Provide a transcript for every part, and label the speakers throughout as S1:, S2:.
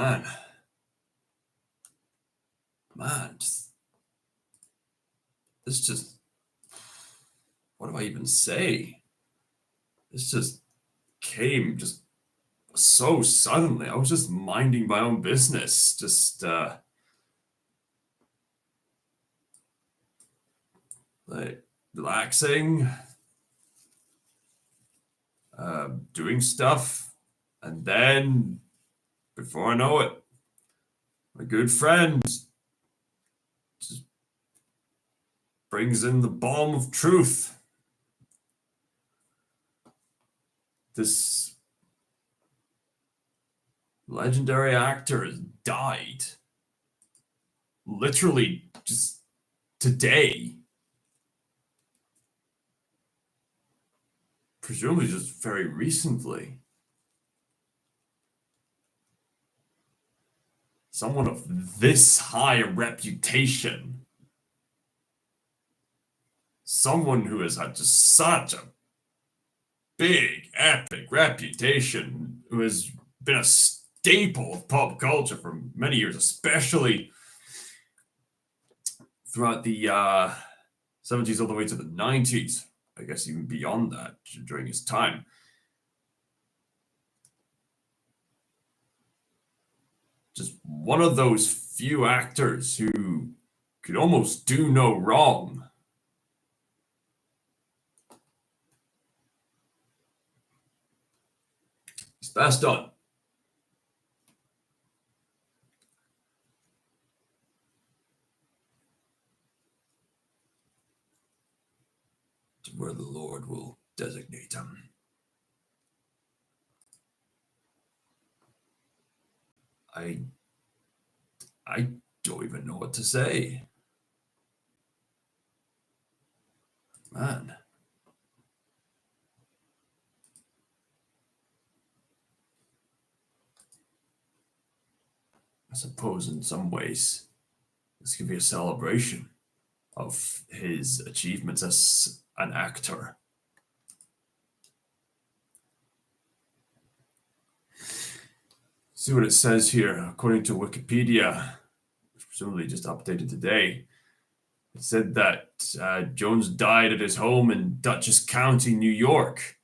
S1: Man, man, this just, what do I even say? This just came just so suddenly. I was just minding my own business, just like relaxing, doing stuff, and then before I know it, my good friend just brings in the balm of truth. This legendary actor has died. Literally just today. Presumably just very recently. Someone of this high reputation. Someone who has had just such a big, epic reputation, who has been a staple of pop culture for many years, especially throughout the 70s all the way to the 90s. I guess even beyond that during his time. Just one of those few actors who could almost do no wrong. He's passed on. To where the Lord will designate him. I don't even know what to say. Man. I suppose in some ways this could be a celebration of his achievements as an actor. See what it says here. According to Wikipedia, which presumably just updated today, it said that Jones died at his home in Dutchess County, New York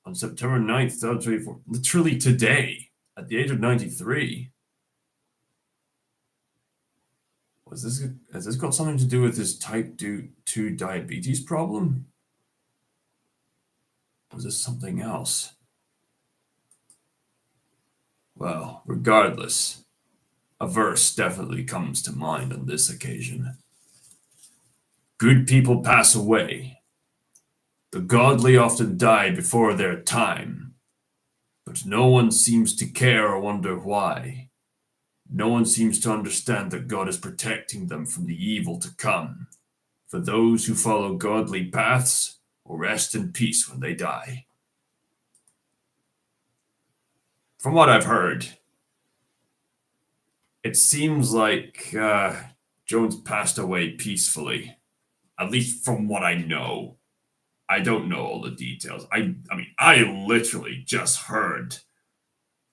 S1: on September 9th, 2024. Literally today, at the age of 93. Has this got something to do with his type 2 diabetes problem? Or is this something else? Well, regardless, a verse definitely comes to mind on this occasion. Good people pass away. The godly often die before their time, but no one seems to care or wonder why. No one seems to understand that God is protecting them from the evil to come. For those who follow godly paths will rest in peace when they die. From what I've heard, it seems like Jones passed away peacefully, at least from what I know. I don't know all the details. I mean, I literally just heard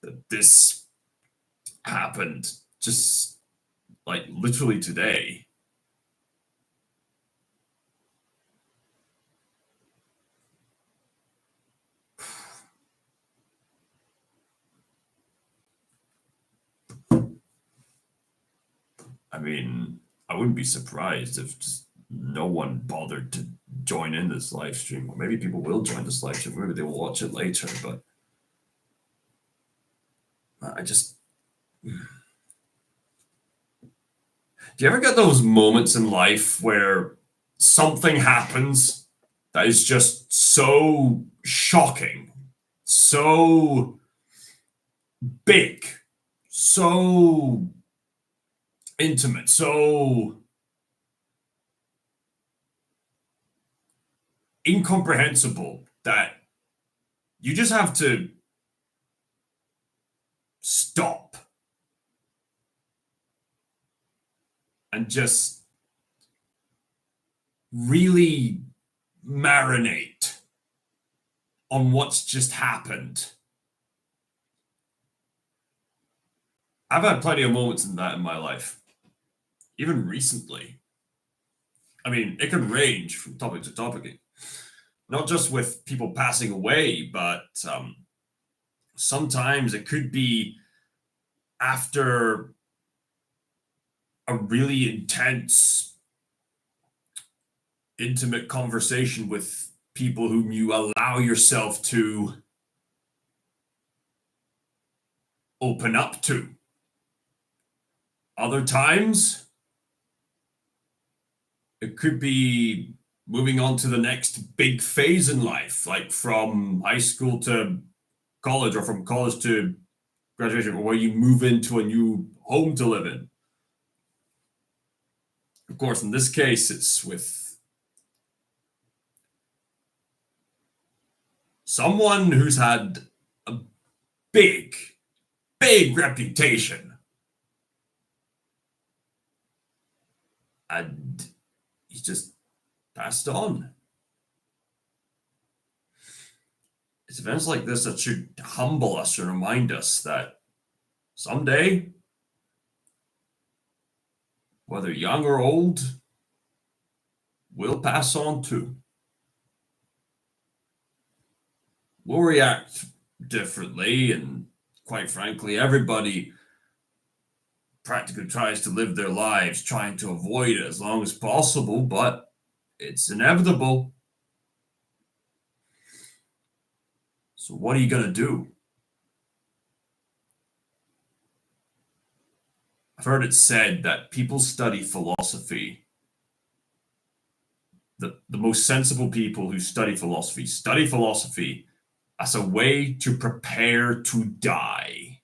S1: that this happened just like literally today. I mean, I wouldn't be surprised if just no one bothered to join in this live stream. Or maybe people will join this live stream. Maybe they'll watch it later, but I just. Do you ever get those moments in life where something happens that is just so shocking, so big, so intimate, so incomprehensible that you just have to stop and just really marinate on what's just happened? I've had plenty of moments in that in my life, even recently. I mean, it can range from topic to topic, not just with people passing away, but sometimes it could be after a really intense, intimate conversation with people whom you allow yourself to open up to. Other times, it could be moving on to the next big phase in life, like from high school to college or from college to graduation, where you move into a new home to live in. Of course, in this case, it's with someone who's had a big, big reputation. And he just passed on. It's events like this that should humble us and remind us that someday, whether young or old, we'll pass on too. We'll react differently, and quite frankly, everybody practically tries to live their lives trying to avoid it as long as possible, but it's inevitable. So what are you going to do? I've heard it said that people study philosophy. The most sensible people who study philosophy as a way to prepare to die.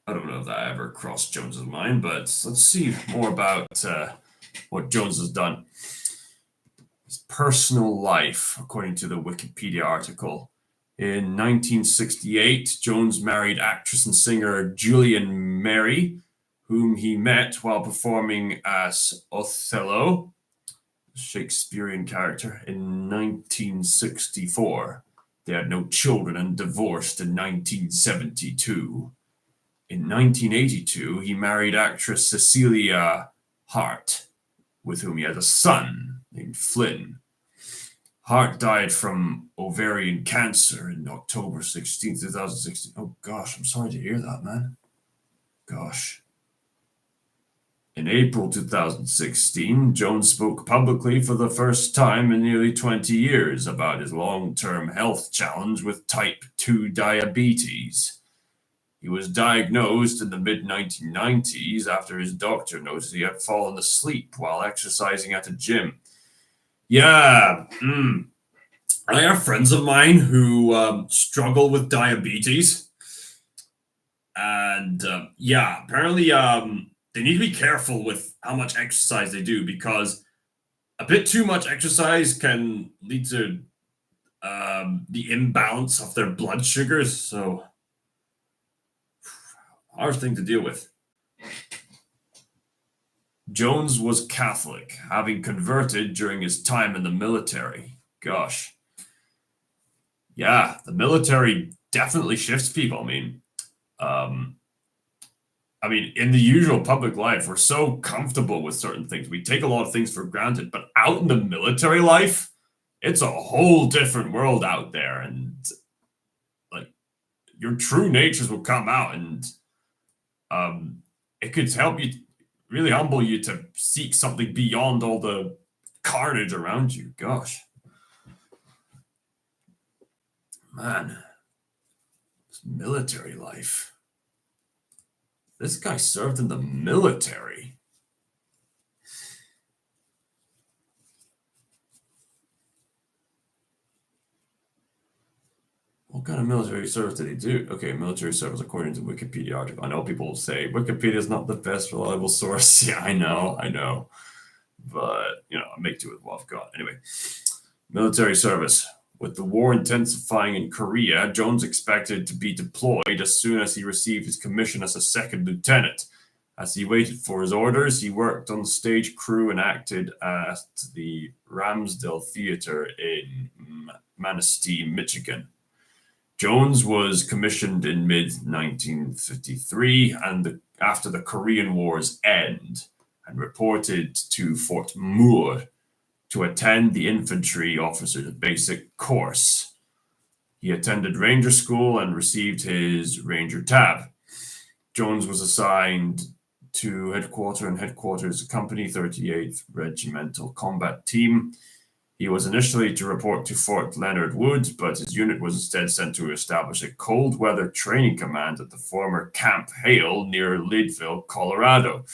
S1: I don't know if that ever crossed Jones's mind, but let's see more about what Jones has done. His personal life, according to the Wikipedia article. In 1968, Jones married actress and singer Julian Mary, whom he met while performing as Othello, a Shakespearean character, in 1964. They had no children and divorced in 1972. In 1982, he married actress Cecilia Hart, with whom he had a son named Flynn. Hart died from ovarian cancer in October 16, 2016. Oh gosh, I'm sorry to hear that, man. Gosh. In April 2016, Jones spoke publicly for the first time in nearly 20 years about his long-term health challenge with type 2 diabetes. He was diagnosed in the mid-1990s after his doctor noticed he had fallen asleep while exercising at a gym. Yeah, I have friends of mine who struggle with diabetes. And apparently they need to be careful with how much exercise they do, because a bit too much exercise can lead to the imbalance of their blood sugars. So, hard thing to deal with. Jones was Catholic, having converted during his time in the military. Gosh. Yeah, the military definitely shifts people. I mean, in the usual public life, we're so comfortable with certain things. We take a lot of things for granted, but out in the military life, it's a whole different world out there. And like, your true natures will come out, and it could help you, really humble you, to seek something beyond all the carnage around you. Gosh. Man, this military life. This guy served in the military. What kind of military service did he do? Okay, military service according to Wikipedia article. I know people will say Wikipedia is not the best reliable source. Yeah, I know. But, I make do with what I've got. Anyway, military service. With the war intensifying in Korea, Jones expected to be deployed as soon as he received his commission as a second lieutenant. As he waited for his orders, he worked on the stage crew and acted at the Ramsdale Theater in Manistee, Michigan. Jones was commissioned in mid-1953 and after the Korean War's end and reported to Fort Moore to attend the infantry officer's basic course. He attended Ranger School and received his Ranger tab. Jones was assigned to Headquarters Company 38th Regimental Combat Team. He was initially to report to Fort Leonard Wood, but his unit was instead sent to establish a cold weather training command at the former Camp Hale near Leadville, Colorado.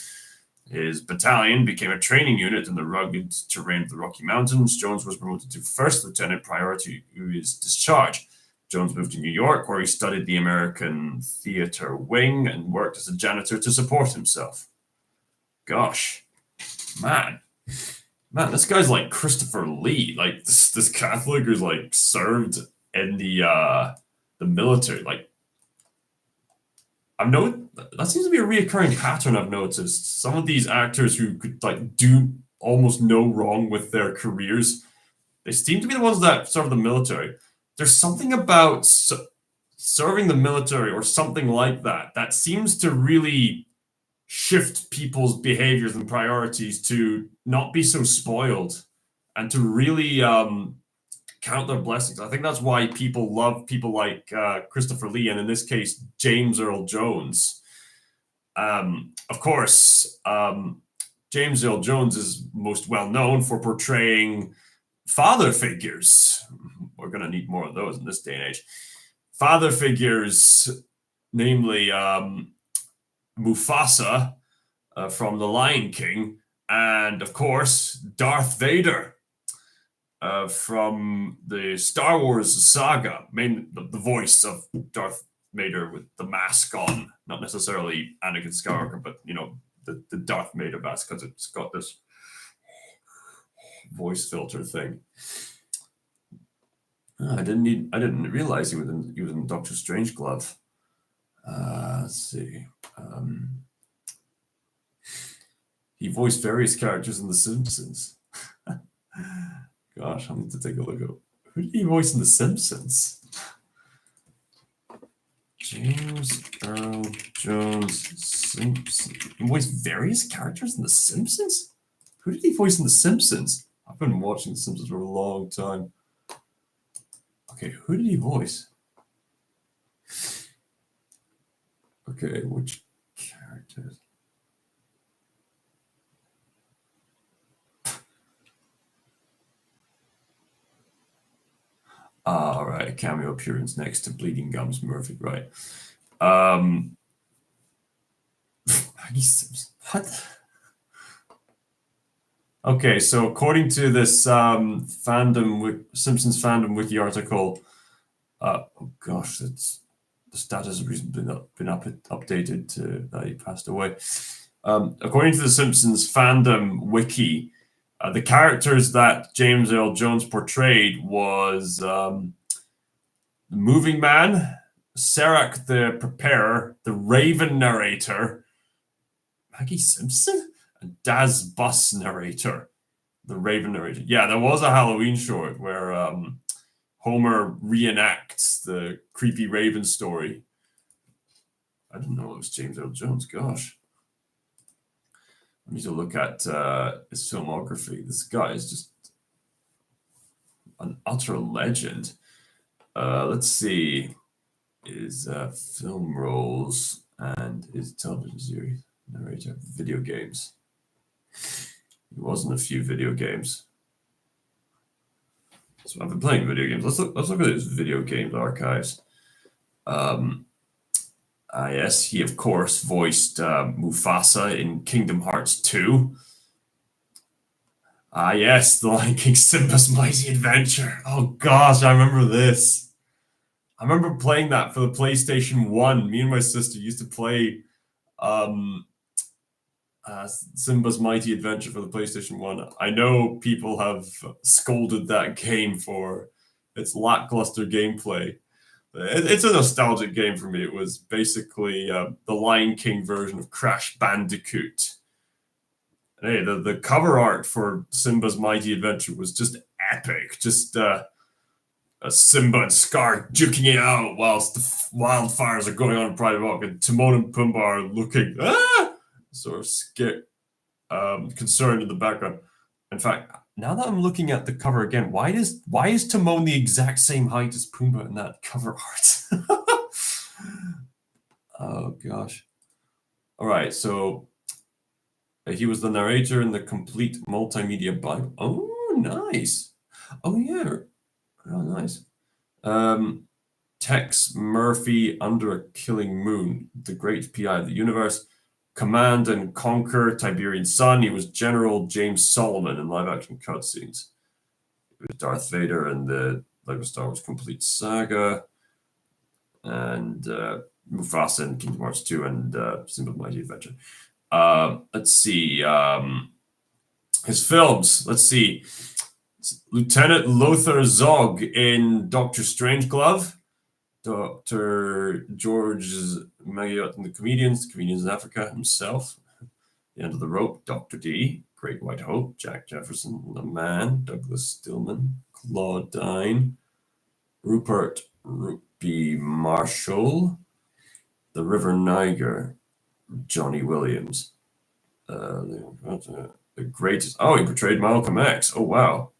S1: His battalion became a training unit in the rugged terrain of the Rocky Mountains. Jones was promoted to first lieutenant prior to his discharge. Jones moved to New York, where he studied the American Theater Wing and worked as a janitor to support himself. Gosh, man, this guy's like Christopher Lee, like this Catholic who's like served in the military. Like, I've noticed that seems to be a reoccurring pattern. I've noticed some of these actors who could like do almost no wrong with their careers, they seem to be the ones that serve the military. There's something about serving the military or something like that seems to really shift people's behaviors and priorities to not be so spoiled and to really count their blessings. I think that's why people love people like Christopher Lee and in this case, James Earl Jones. Of course, James Earl Jones is most well known for portraying father figures. We're going to need more of those in this day and age. Father figures, namely Mufasa from The Lion King, and of course, Darth Vader from the Star Wars saga, the voice of Darth Vader with the mask on, not necessarily Anakin Skywalker, but the Darth Vader mask because it's got this voice filter thing. I didn't realize he was in Doctor Strangelove. Let's see. He voiced various characters in The Simpsons. Gosh, I need to take a look at who did he voice in The Simpsons? James Earl Jones Simpson. He voiced various characters in The Simpsons? Who did he voice in The Simpsons? I've been watching The Simpsons for a long time. Okay, who did he voice? Okay, which characters? All right, cameo appearance next to Bleeding Gums Murphy, right? Maggie Simpson. What? Okay, so according to this Simpsons fandom wiki article, oh gosh, the status has recently been updated to that he passed away. According to the Simpsons fandom wiki, the characters that James Earl Jones portrayed was the Moving Man, Serac the Preparer, the Raven narrator, Maggie Simpson, and Daz Bus narrator, the Raven narrator. Yeah, there was a Halloween short where Homer reenacts the creepy Raven story. I didn't know it was James Earl Jones. Gosh. I need to look at his filmography. This guy is just an utter legend. Let's see his film roles and his television series narrator. Video games. He was in a few video games. So I've been playing video games. Let's look at his video games archives. Yes, he of course voiced Mufasa in Kingdom Hearts 2. Yes, The Lion King Simba's Mighty Adventure. Oh gosh, I remember this. I remember playing that for the PlayStation 1. Me and my sister used to play Simba's Mighty Adventure for the PlayStation 1. I know people have scolded that game for its lackluster gameplay. It's a nostalgic game for me. It was basically the Lion King version of Crash Bandicoot. And hey, the cover art for Simba's Mighty Adventure was just epic. Just Simba and Scar duking it out whilst the wildfires are going on in Pride Rock, and Timon and Pumbaa are looking sort of scared, concerned in the background. In fact, now that I'm looking at the cover again, why is Timon the exact same height as Pumbaa in that cover art? Oh gosh. All right, so he was the narrator in the complete multimedia Bible. Oh, nice. Oh yeah. Oh, nice. Tex Murphy, Under a Killing Moon, the great PI of the universe. Command and Conquer, Tiberian Sun. He was General James Solomon in live-action cutscenes. He was Darth Vader in the Lego Star Wars Complete Saga, and Mufasa in Kingdom Hearts 2 and Simba Mighty Adventure. Let's see. His films. Let's see. Lieutenant Lothar Zog in Doctor Strangeglove. Dr. George Marriott and the Comedians in Africa himself. The End of the Rope, Dr. D, Great White Hope, Jack Jefferson, The Man, Douglas Stillman, Claudine, Rupert Rupi Marshall, The River Niger, Johnny Williams. The greatest. Oh, he portrayed Malcolm X. Oh, wow.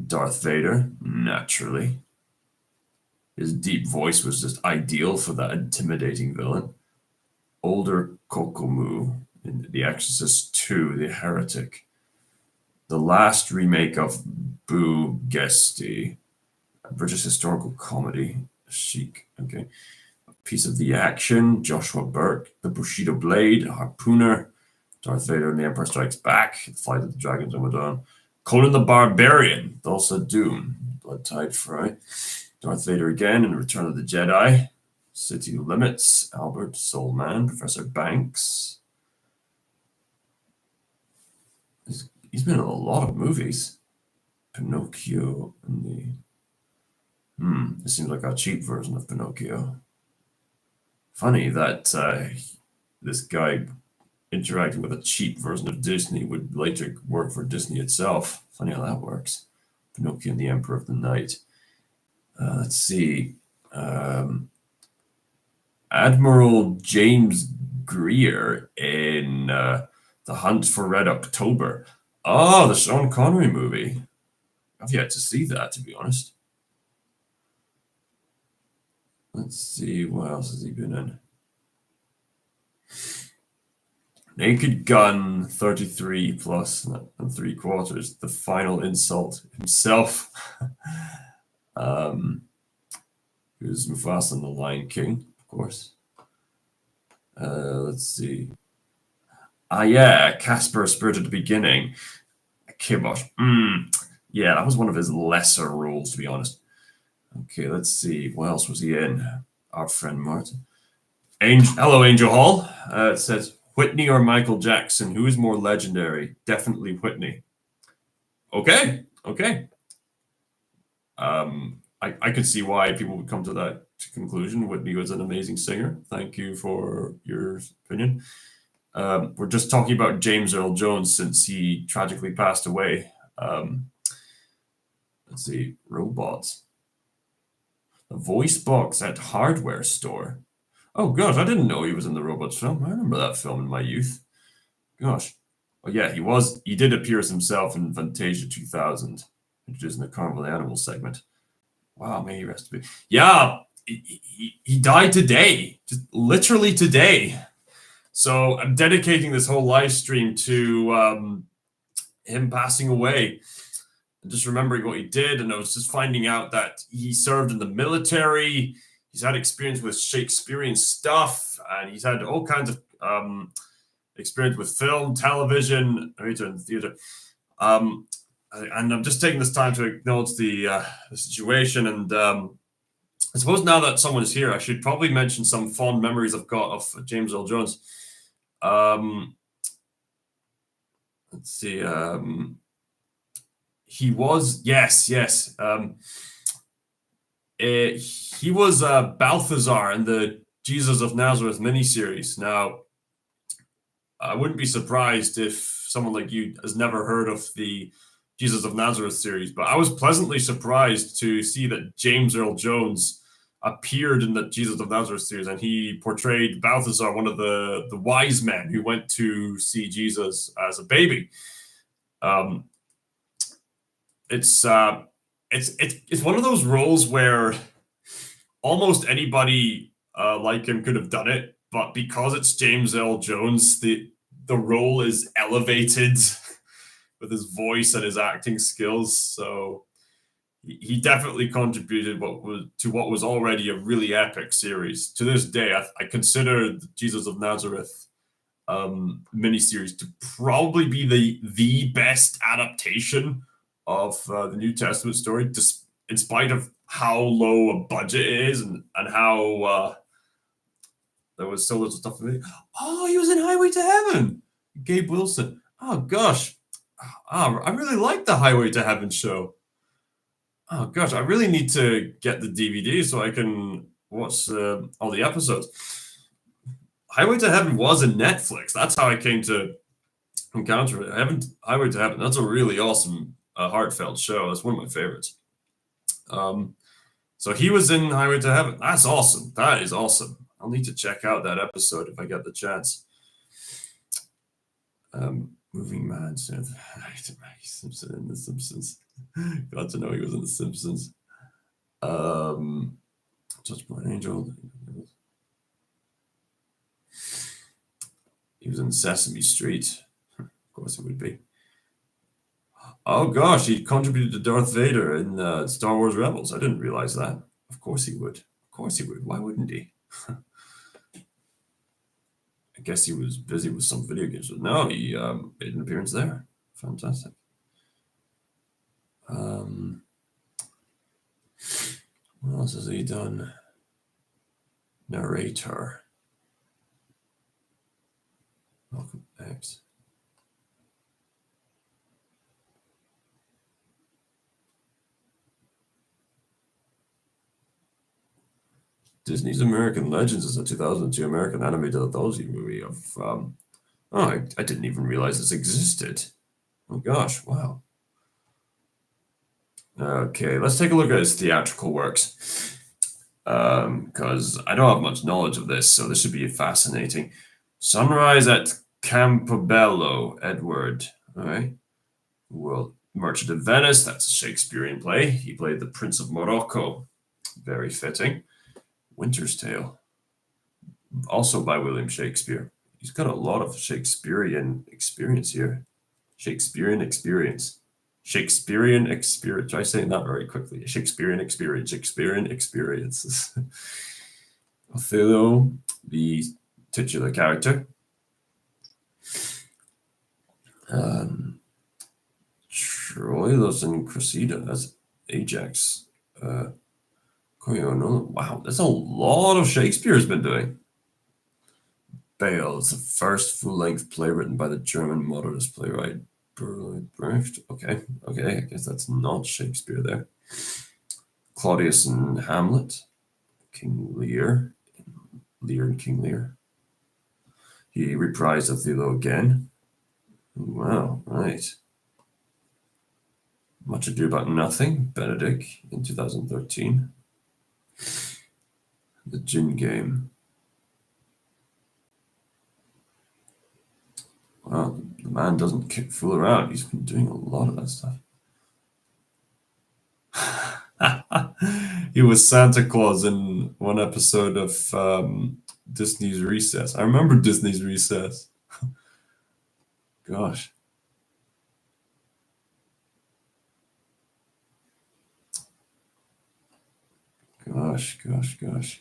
S1: Darth Vader, naturally. His deep voice was just ideal for that intimidating villain. Older Kokomu in The Exorcist 2, The Heretic. The last remake of Boo Gesty, a British historical comedy. Chic, okay. A Piece of the Action, Joshua Burke. The Bushido Blade, Harpooner. Darth Vader and the Empire Strikes Back, Flight of the Dragons, Ramadan. Conan the Barbarian, Thulsa Doom, Blood Tide Fry, Darth Vader again in Return of the Jedi, City Limits, Albert, Soul Man, Professor Banks. He's been in a lot of movies. Pinocchio and the... This seems like a cheap version of Pinocchio. Funny that this guy interacting with a cheap version of Disney would later work for Disney itself. Funny how that works. Pinocchio and the Emperor of the Night. Let's see. Admiral James Greer in The Hunt for Red October. Oh, the Sean Connery movie. I've yet to see that, to be honest. Let's see, what else has he been in? Naked Gun 33 plus and 3/4. The Final Insult himself. Who's Mufasa and the Lion King, of course. Let's see. Yeah, Casper, Spirit at the Beginning. Kibosh. Yeah, that was one of his lesser roles, to be honest. Okay, let's see. What else was he in? Our friend Martin. Hello, Angel Hall. It says, Whitney or Michael Jackson? Who is more legendary? Definitely Whitney. Okay. I could see why people would come to that conclusion. Whitney was an amazing singer. Thank you for your opinion. We're just talking about James Earl Jones since he tragically passed away. Let's see. Robots. A voice box at hardware store. Oh gosh, I didn't know he was in the Robots film. I remember that film in my youth. Gosh. Oh yeah, he did appear as himself in Fantasia 2000, introducing the Carnival Animals segment. Wow, may he rest in peace. Yeah, he died today, just literally today. So I'm dedicating this whole live stream to him passing away. And just remembering what he did, and I was just finding out that he served in the military. He's had experience with Shakespearean stuff, and he's had all kinds of experience with film, television, and theater. And I'm just taking this time to acknowledge the situation. And I suppose now that someone is here, I should probably mention some fond memories I've got of James Earl Jones. Let's see. He was, yes. He was Balthazar in the Jesus of Nazareth miniseries. Now, I wouldn't be surprised if someone like you has never heard of the Jesus of Nazareth series, but I was pleasantly surprised to see that James Earl Jones appeared in the Jesus of Nazareth series, and he portrayed Balthazar, one of the wise men who went to see Jesus as a baby. Um, it's one of those roles where almost anybody like him could have done it, but because it's James L. Jones, the role is elevated with his voice and his acting skills. So he definitely contributed to what was already a really epic series. To this day, I consider the Jesus of Nazareth miniseries to probably be the best adaptation of the New Testament story, in spite of how low a budget it is and how there was so little stuff for me. Oh, he was in Highway to Heaven. Gabe Wilson. Oh gosh. Oh, I really like the Highway to Heaven show. Oh gosh, I really need to get the DVD so I can watch all the episodes. Highway to Heaven was in Netflix. That's how I came to encounter it. Highway to Heaven. That's a really awesome, heartfelt show. That's one of my favorites. So he was in Highway to Heaven. That's awesome. That is awesome. I'll need to check out that episode if I get the chance. Moving Man, Simpson in The Simpsons. Got to know he was in The Simpsons. Touched by an Angel. He was in Sesame Street. Of course he would be. Oh gosh, he contributed to Darth Vader in Star Wars Rebels. I didn't realize that. Of course he would. Of course he would. Why wouldn't he? I guess he was busy with some video games, but no, he made an appearance there. Fantastic. What else has he done? Narrator. Welcome X. Disney's American Legends is a 2002 American animated anthology movie of. I didn't even realize this existed. Oh gosh, wow. Okay, let's take a look at his theatrical works. Because I don't have much knowledge of this, so this should be fascinating. Sunrise at Campobello, Edward. All right. Well, Merchant of Venice, that's a Shakespearean play. He played the Prince of Morocco. Very fitting. Winter's Tale, also by William Shakespeare. He's got a lot of Shakespearean experience here. Shakespearean experience. Try saying that very quickly. Shakespearean experiences. Othello, the titular character. Troilus and Cressida, that's Ajax. Wow, that's a lot of Shakespeare has been doing. Bale is the first full-length play written by the German modernist playwright Brecht. Okay, I guess that's not Shakespeare there. Claudius and Hamlet, King Lear and King Lear. He reprised Othello again. Wow, right. Much Ado About Nothing, Benedict in 2013. The Gin Game. Wow, the man doesn't fool around. He's been doing a lot of that stuff. He was Santa Claus in one episode of Disney's Recess. I remember Disney's Recess. Gosh. Gosh.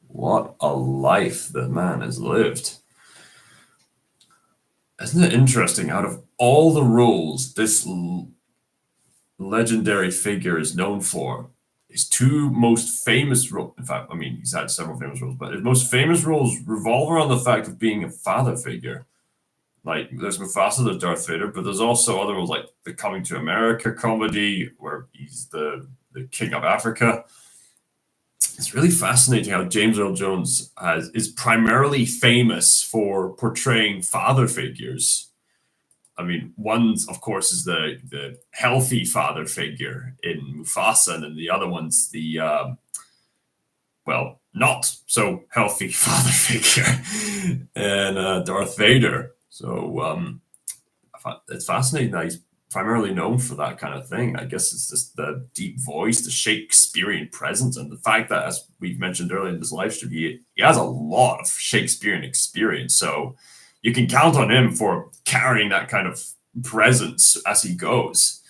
S1: What a life the man has lived. Isn't it interesting? Out of all the roles this legendary figure is known for, his two most famous roles, in fact, I mean, he's had several famous roles, but his most famous roles revolve around the fact of being a father figure. Like, there's Mufasa, there's Darth Vader, but there's also other roles like the Coming to America comedy, where he's the king of Africa. It's really fascinating how James Earl Jones is primarily famous for portraying father figures. I mean, one, of course, is the healthy father figure in Mufasa, and then the other one's the well, not so healthy father figure in Darth Vader. So it's fascinating that he's primarily known for that kind of thing. I guess it's just the deep voice, the Shakespearean presence, and the fact that, as we've mentioned earlier in this live stream, he has a lot of Shakespearean experience. So you can count on him for carrying that kind of presence as he goes.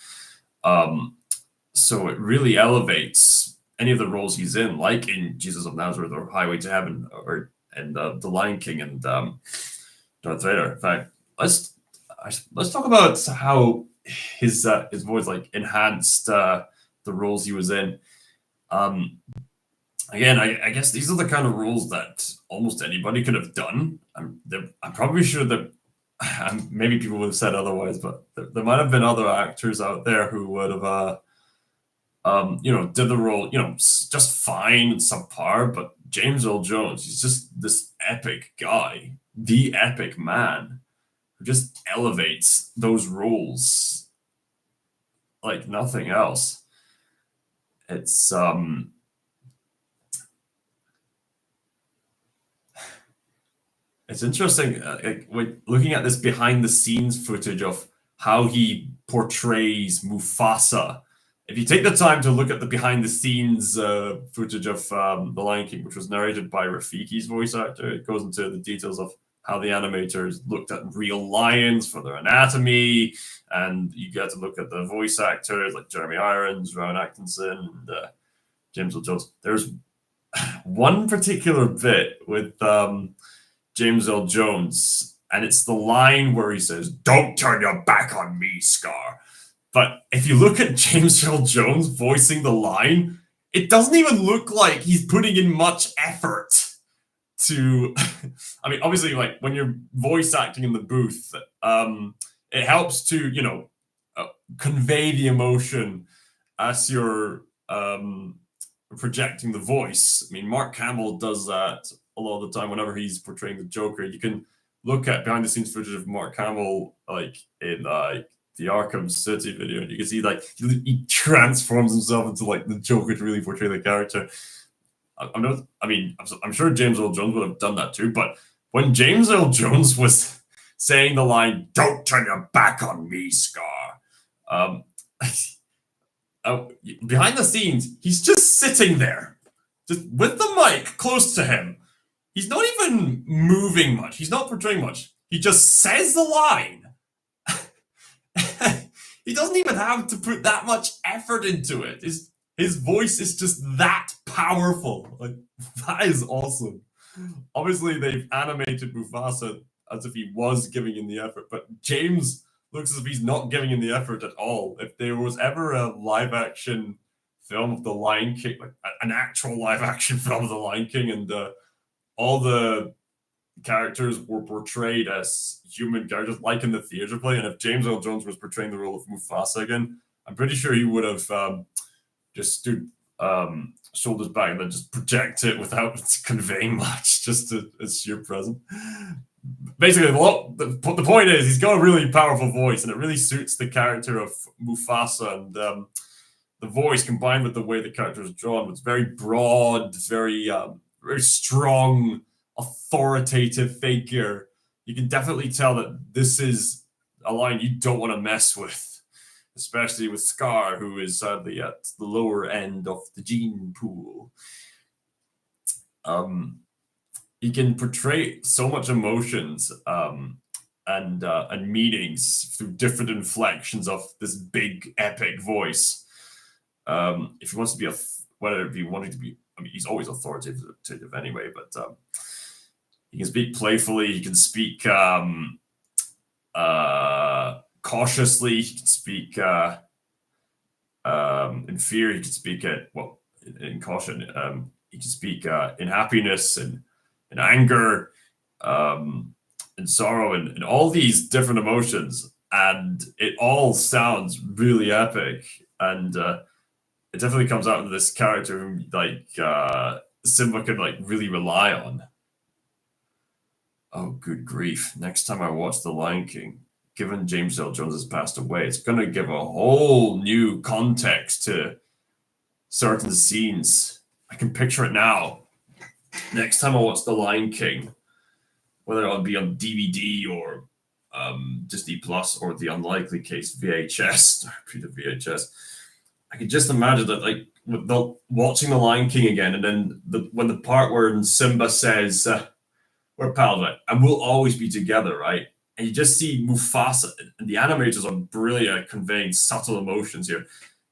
S1: So it really elevates any of the roles he's in, like in Jesus of Nazareth or Highway to Heaven, or and The Lion King and Darth Vader. In fact, let's talk about how his voice like enhanced the roles he was in. Again, I guess these are the kind of roles that almost anybody could have done. I'm probably sure that maybe people would have said otherwise, but there might have been other actors out there who would have did the role, just fine and subpar. But James Earl Jones, he's just this epic guy, the epic man, who just elevates those roles like nothing else. It's interesting, when looking at this behind the scenes footage of how he portrays Mufasa. If you take the time to look at the behind the scenes footage of The Lion King, which was narrated by Rafiki's voice actor, it goes into the details of how the animators looked at real lions for their anatomy, and you get to look at the voice actors like Jeremy Irons, Rowan Atkinson, and James Earl Jones. There's one particular bit with James Earl Jones, and it's the line where he says, "Don't turn your back on me, Scar." But if you look at James Earl Jones voicing the line, it doesn't even look like he's putting in much effort to. I mean, obviously, like when you're voice acting in the booth, it helps to convey the emotion as you're projecting the voice. I mean, Mark Hamill does that a lot of the time whenever he's portraying the Joker. You can look at behind the scenes footage of Mark Hamill, like in the Arkham City video, and you can see like he transforms himself into like the Joker to really portray the character. I'm sure James Earl Jones would have done that too, but when James Earl Jones was saying the line, "Don't turn your back on me, Scar," behind the scenes, he's just sitting there, just with the mic close to him. He's not even moving much. He's not portraying much. He just says the line. He doesn't even have to put that much effort into it. His voice is just that powerful. Like, that is awesome. Obviously, they've animated Mufasa as if he was giving in the effort, but James looks as if he's not giving in the effort at all. If there was ever a live action film of The Lion King, like an actual live action film of The Lion King, and all the characters were portrayed as human characters, like in the theater play, and if James Earl Jones was portraying the role of Mufasa again, I'm pretty sure he would have just stood shoulders back and then just project it without conveying much, just as sheer presence. Basically, the point is he's got a really powerful voice, and it really suits the character of Mufasa, and the voice combined with the way the character is drawn was very broad, very strong, authoritative figure. You can definitely tell that this is a line you don't want to mess with, especially with Scar, who is sadly at the lower end of the gene pool. He can portray so much emotions and meanings through different inflections of this big epic voice. If he wants to be whether he wanted to be, I mean, he's always authoritative anyway, but he can speak playfully, he can speak cautiously, he can speak in fear, he can speak in caution, he can speak in happiness and in anger, in sorrow, and all these different emotions, and it all sounds really epic, and it definitely comes out in this character who Simba could really rely on. Oh, good grief. Next time I watch The Lion King, given James Earl Jones has passed away, it's going to give a whole new context to certain scenes. I can picture it now. Next time I watch The Lion King, whether it'll be on DVD or Disney Plus or the unlikely case VHS, VHS, I could just imagine that, like, watching The Lion King again, and then when the part where Simba says, "We're pals, right? And we'll always be together," right? And you just see Mufasa, and the animators are brilliant at conveying subtle emotions here.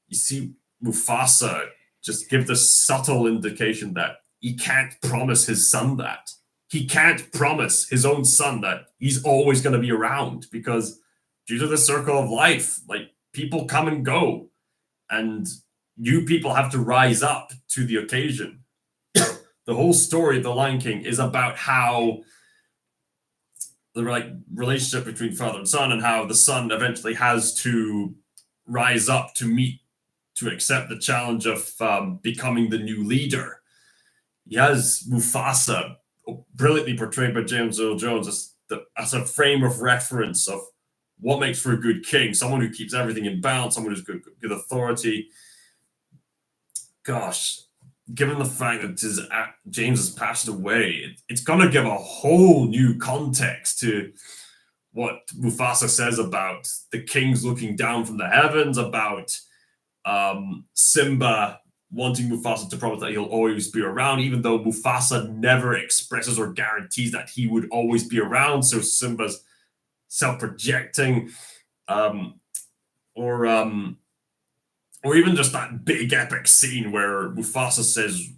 S1: You see Mufasa just give the subtle indication that he can't promise his son that. He can't promise his own son that he's always going to be around, because due to the circle of life, like, people come and go, and you people have to rise up to the occasion. The whole story of The Lion King is about how the relationship between father and son, and how the son eventually has to rise up to accept the challenge of becoming the new leader. He has Mufasa, brilliantly portrayed by James Earl Jones, as a frame of reference of what makes for a good king, someone who keeps everything in balance, someone who's good authority. Gosh, given the fact that James has passed away, it's going to give a whole new context to what Mufasa says about the kings looking down from the heavens, about Simba wanting Mufasa to promise that he'll always be around, even though Mufasa never expresses or guarantees that he would always be around. So Simba's self-projecting, or even just that big epic scene where Mufasa says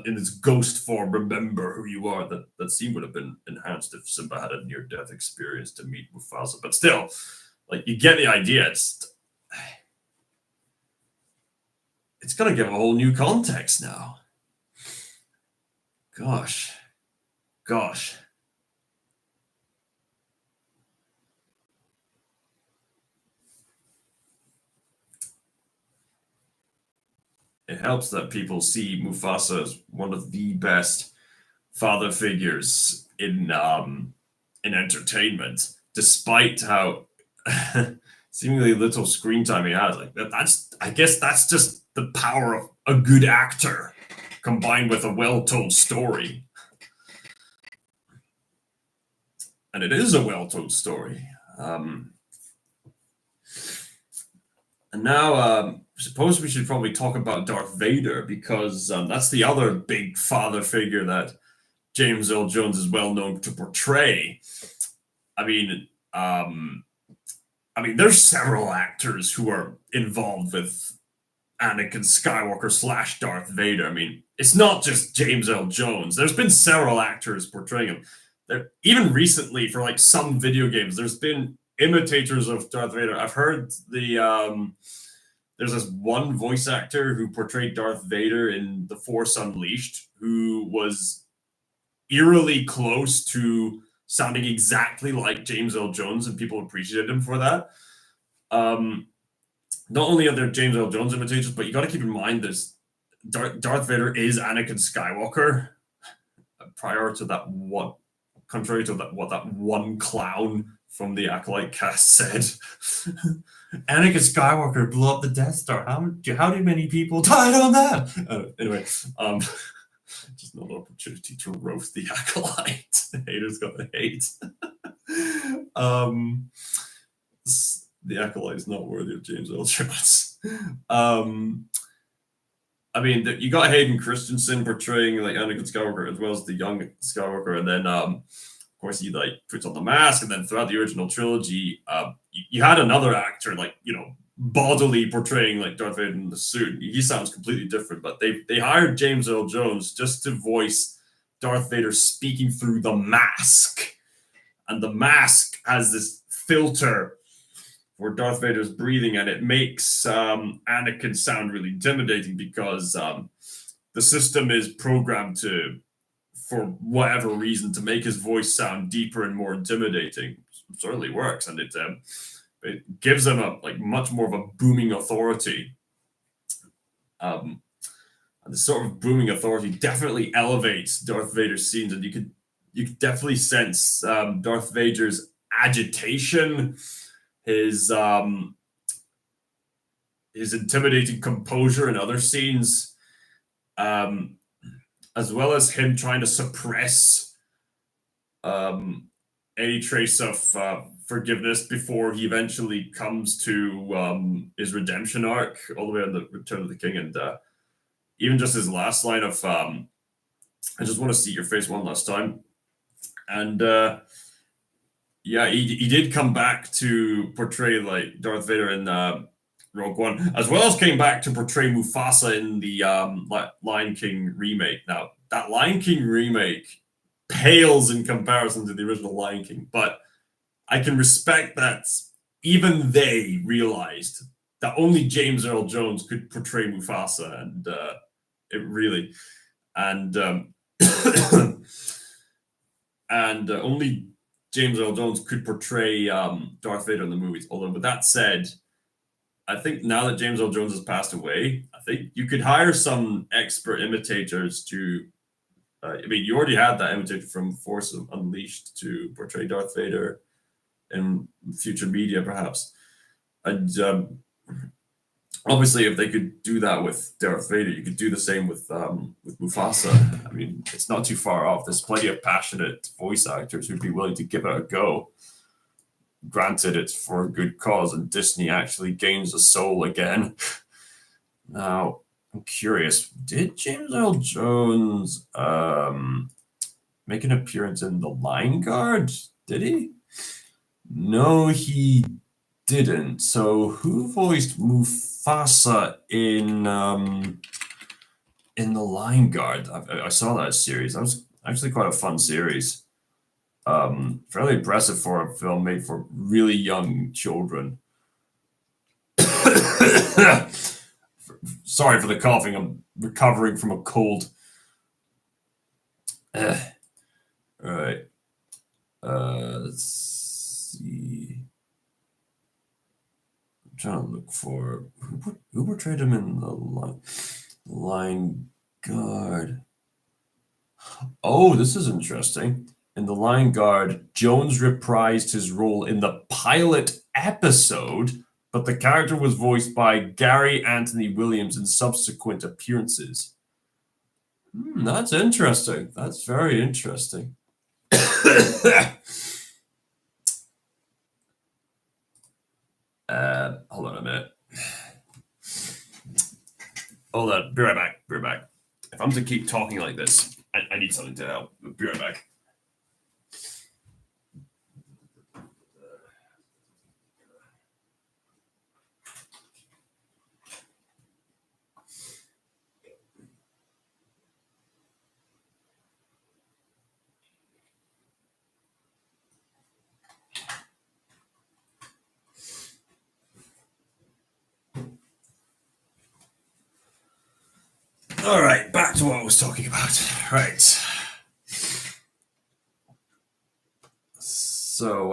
S1: in his ghost form, "Remember who you are." That scene would have been enhanced if Simba had a near-death experience to meet Mufasa. But still, like, you get the idea. It's going to give a whole new context now. Gosh. It helps that people see Mufasa as one of the best father figures in entertainment, despite how seemingly little screen time he has. Like, I guess that's just the power of a good actor combined with a well-told story. And it is a well-told story. And now, I suppose we should probably talk about Darth Vader, because that's the other big father figure that James Earl Jones is well known to portray. I mean, there's several actors who are involved with Anakin Skywalker / Darth Vader. I mean, it's not just James Earl Jones. There's been several actors portraying him. Even recently, for like some video games, there's been imitators of Darth Vader. I've heard there's this one voice actor who portrayed Darth Vader in The Force Unleashed, who was eerily close to sounding exactly like James Earl Jones, and people appreciated him for that. Not only are there James Earl Jones imitators, but you got to keep in mind this: Darth Vader is Anakin Skywalker. Prior to that one, contrary to what that one clown from the Acolyte cast said, Anakin Skywalker blew up the Death Star. How did many people died on that? Anyway, just another opportunity to roast the Acolyte. Haters gonna hate. The Acolyte is not worthy of James Earl Jones. I mean, you got Hayden Christensen portraying like Anakin Skywalker as well as the young Skywalker, and then of course he like puts on the mask, and then throughout the original trilogy, you had another actor like, bodily portraying like Darth Vader in the suit. He sounds completely different, but they hired James Earl Jones just to voice Darth Vader speaking through the mask, and the mask has this filter for Darth Vader's breathing, and it makes Anakin sound really intimidating, because the system is programmed for whatever reason, to make his voice sound deeper and more intimidating. It certainly works, and it gives him a much more of a booming authority. And the sort of booming authority definitely elevates Darth Vader's scenes, and you could definitely sense Darth Vader's agitation his intimidating composure in other scenes, um, as well as him trying to suppress any trace of forgiveness before he eventually comes to his redemption arc, all the way on the Return of the King, and even just his last line of "I just want to see your face one last time," and yeah, he did come back to portray like Darth Vader in Rogue One, as well as came back to portray Mufasa in the Lion King remake. Now, that Lion King remake pales in comparison to the original Lion King, but I can respect that even they realized that only James Earl Jones could portray Mufasa, and it really, and and only James Earl Jones could portray Darth Vader in the movies. Although, with that said, I think now that James Earl Jones has passed away, I think you could hire some expert imitators to. I mean, you already had that imitator from Force Unleashed to portray Darth Vader in future media, perhaps. And obviously, if they could do that with Darth Vader, you could do the same with Mufasa. I mean, it's not too far off. There's plenty of passionate voice actors who'd be willing to give it a go. Granted, it's for a good cause, and Disney actually gains a soul again. Now, I'm curious, did James Earl Jones make an appearance in The Lion Guard? Did he? No, he didn't. So who voiced Mufasa in The Lion Guard? I saw that series. That was actually quite a fun series. Fairly impressive for a film made for really young children. Sorry for the coughing. I'm recovering from a cold. All right. Let's see. I'm trying to look for who portrayed him in the Lion Guard. Oh, this is interesting. In The Lion Guard, Jones reprised his role in the pilot episode, but the character was voiced by Gary Anthony Williams in subsequent appearances. That's interesting. That's very interesting. Hold on a minute. Hold on. Be right back. Be right back. If I'm to keep talking like this, I need something to help. Be right back. All right, back to what I was talking about. Right. So,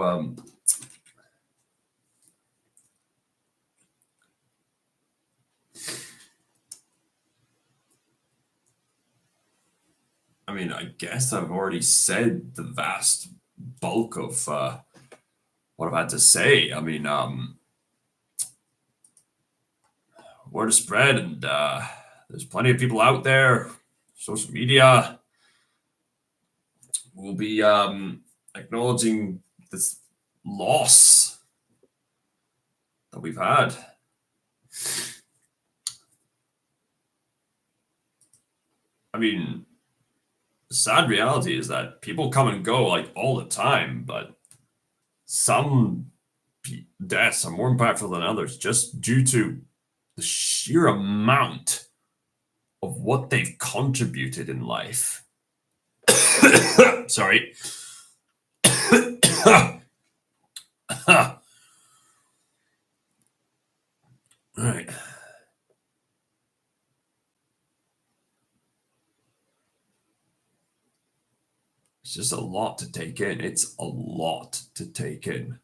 S1: I mean, I guess I've already said the vast bulk of what I've had to say. I mean, word is spread, and there's plenty of people out there. Social media will be acknowledging this loss that we've had. I mean, the sad reality is that people come and go like all the time, but some deaths are more impactful than others just due to the sheer amount of what they've contributed in life. Sorry. All right. It's just a lot to take in. It's a lot to take in.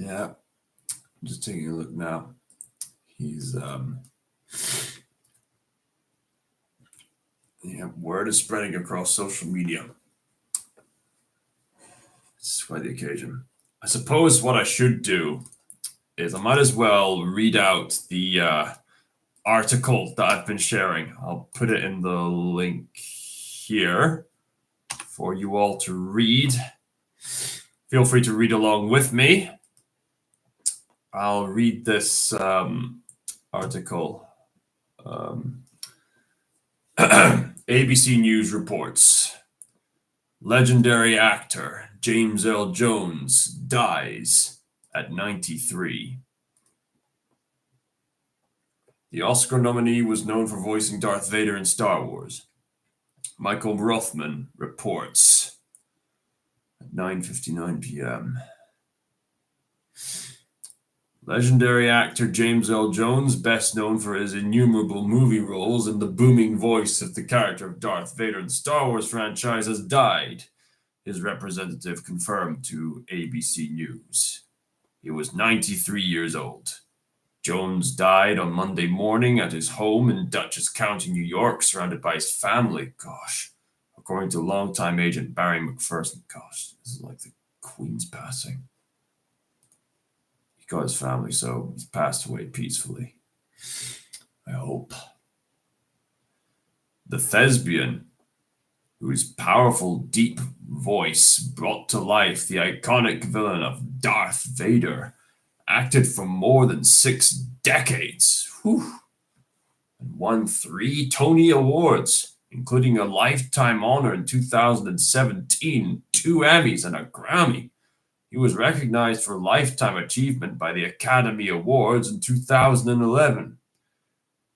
S1: Yeah, I'm just taking a look now. He's yeah, word is spreading across social media. It's quite the occasion. I suppose what I should do is I might as well read out the article that I've been sharing. I'll put it in the link here for you all to read. Feel free to read along with me. I'll read this article. ABC News reports legendary actor James Earl Jones dies at 93. The Oscar nominee was known for voicing Darth Vader in Star Wars. Michael Rothman reports at 9:59 p.m. Legendary actor James Earl Jones, best known for his innumerable movie roles and the booming voice of the character of Darth Vader in the Star Wars franchise, has died, his representative confirmed to ABC News. He was 93 years old. Jones died on Monday morning at his home in Dutchess County, New York, surrounded by his family. Gosh, according to longtime agent Barry McPherson. Gosh, this is like the Queen's passing. He got his family, so he's passed away peacefully. I hope. The thespian, whose powerful, deep voice brought to life the iconic villain of Darth Vader, acted for more than 6 decades. Whew. And won 3 Tony Awards, including a Lifetime honor in 2017, 2 Emmys, and a Grammy. He was recognized for Lifetime Achievement by the Academy Awards in 2011.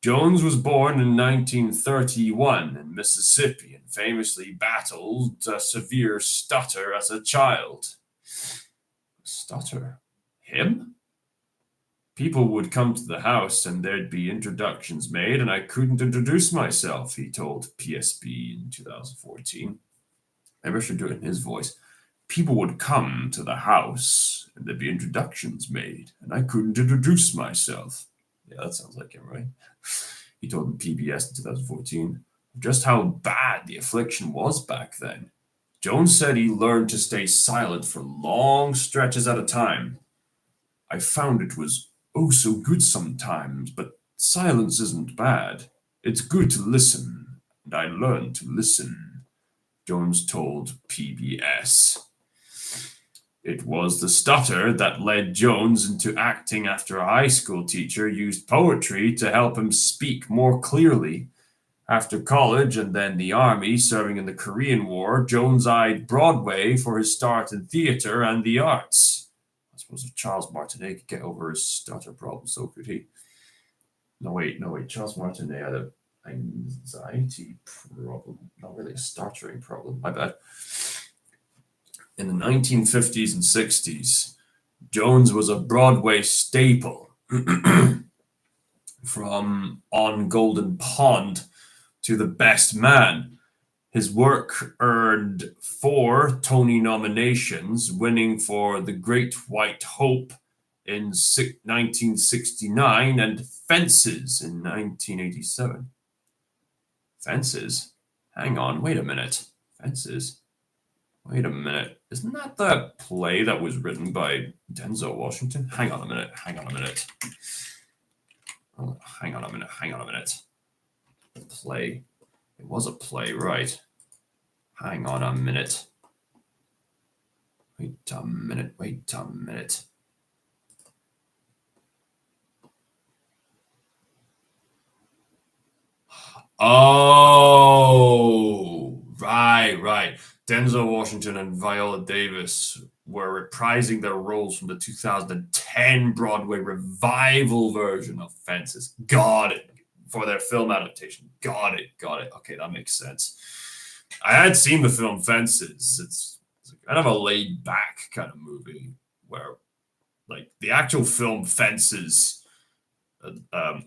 S1: Jones was born in 1931 in Mississippi and famously battled a severe stutter as a child. Stutter? Him? People would come to the house and there'd be introductions made, and I couldn't introduce myself, he told PSB in 2014. Maybe I should do it in his voice. People would come to the house and there'd be introductions made, and I couldn't introduce myself. Yeah, that sounds like him, right? He told PBS in 2014 just how bad the affliction was back then. Jones said he learned to stay silent for long stretches at a time. I found it was oh so good sometimes, but silence isn't bad. It's good to listen, and I learned to listen, Jones told PBS. It was the stutter that led Jones into acting after a high school teacher used poetry to help him speak more clearly. After college and then the army, serving in the Korean War, Jones eyed Broadway for his start in theater and the arts. I suppose if Charles Martinet could get over his stutter problem, so could he. No, wait. Charles Martinet had an anxiety problem, not really a stuttering problem. My bad. In the 1950s and 60s, Jones was a Broadway staple. From On Golden Pond to The Best Man, his work earned 4 Tony nominations, winning for The Great White Hope in 1969 and Fences in 1987. Fences? Hang on, wait a minute. Fences? Wait a minute. Isn't that the play that was written by Denzel Washington? Hang on a minute. Oh, hang on a minute. The play. It was a play, right? Hang on a minute. Wait a minute. Oh, right. Denzel Washington and Viola Davis were reprising their roles from the 2010 Broadway revival version of Fences. Got it. For their film adaptation. Got it. Okay, that makes sense. I had seen the film Fences. It's kind of a laid back kind of movie where, like, the actual film Fences, there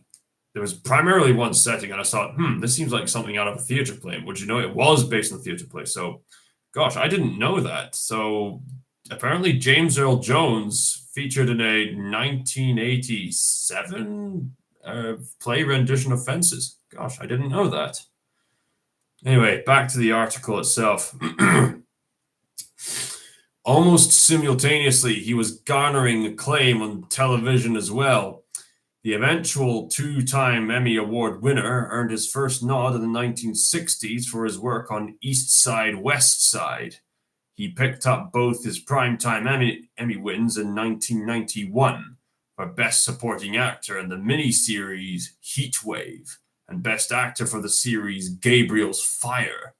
S1: was primarily one setting, and I thought, this seems like something out of a theater play. Would you know it was based on a theater play? So, gosh, I didn't know that. So, apparently, James Earl Jones featured in a 1987 play rendition of Fences. Gosh, I didn't know that. Anyway, back to the article itself. Almost simultaneously, he was garnering acclaim on television as well. The eventual two-time Emmy Award winner earned his first nod in the 1960s for his work on East Side, West Side. He picked up both his primetime Emmy wins in 1991 for Best Supporting Actor in the miniseries Heatwave and Best Actor for the series Gabriel's Fire.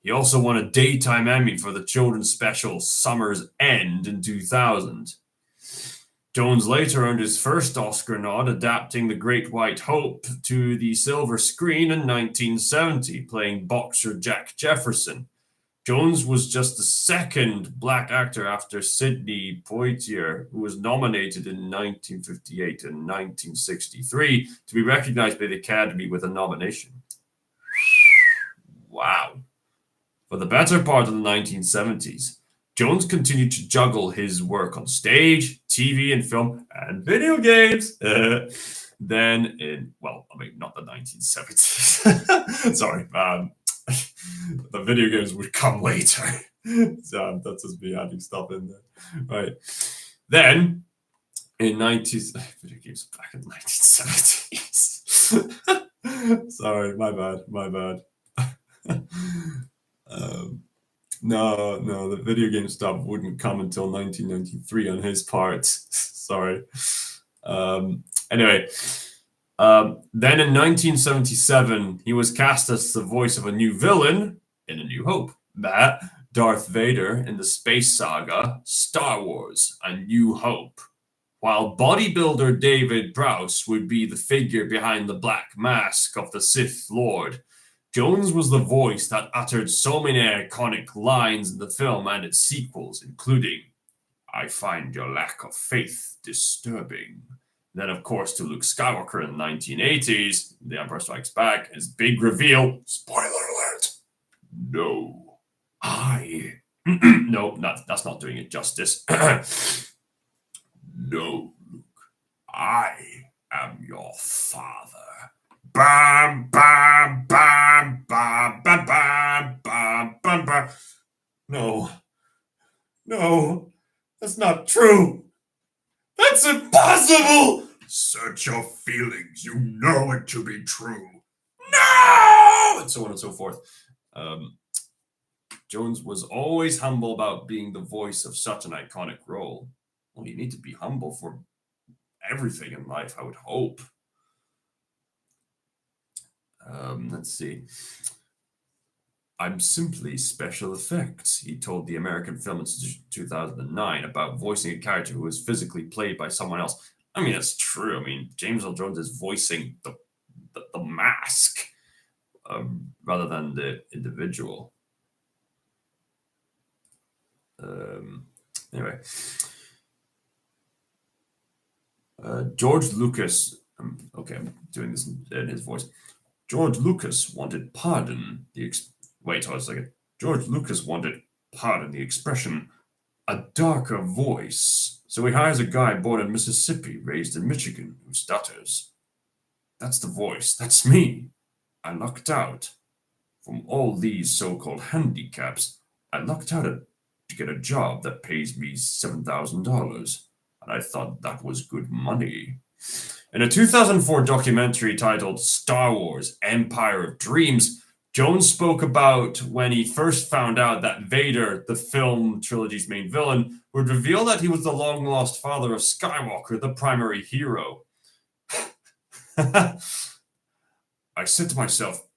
S1: He also won a daytime Emmy for the children's special Summer's End in 2000. Jones later earned his first Oscar nod adapting The Great White Hope to the silver screen in 1970, playing boxer Jack Jefferson. Jones was just the second black actor after Sidney Poitier, who was nominated in 1958 and 1963 to be recognized by the Academy with a nomination. Wow. For the better part of the 1970s, Jones continued to juggle his work on stage, TV and film, and video games. Then in, well, I mean, not the 1970s. Sorry. The video games would come later. So that's just me adding stuff in there. Right. Then, in video games back in the 1970s. Sorry, my bad. No, the video game stuff wouldn't come until 1993 on his part. Sorry. Anyway, then in 1977, he was cast as the voice of a new villain in A New Hope, Darth Vader in the space saga Star Wars: A New Hope, while bodybuilder David Prowse would be the figure behind the black mask of the Sith Lord. Jones was the voice that uttered so many iconic lines in the film and its sequels, including, "I find your lack of faith disturbing." Then, of course, to Luke Skywalker in the 1980s, The Empire Strikes Back, his big reveal, spoiler alert, no, no, that's not doing it justice. No, Luke, I am your father. Bam, bam, bam, bam, bam, bam, bam, bam, bam. No, that's not true. That's impossible! Search your feelings. You know it to be true. No! And so on and so forth. Jones was always humble about being the voice of such an iconic role. Well, you need to be humble for everything in life, I would hope. Let's see. "I'm simply special effects," he told the American Film Institute in 2009 about voicing a character who was physically played by someone else. I mean, that's true. I mean, James Earl Jones is voicing the mask rather than the individual. Anyway. George Lucas, okay, I'm doing this in his voice. George Lucas wanted pardon the George Lucas wanted pardon the expression, "a darker voice." So he hires a guy born in Mississippi, raised in Michigan, who stutters. That's the voice. That's me. I lucked out. From all these so-called handicaps, I lucked out to get a job that pays me $7,000. And I thought that was good money. In a 2004 documentary titled Star Wars: Empire of Dreams, Jones spoke about when he first found out that Vader, the film trilogy's main villain, would reveal that he was the long-lost father of Skywalker, the primary hero. I said to myself,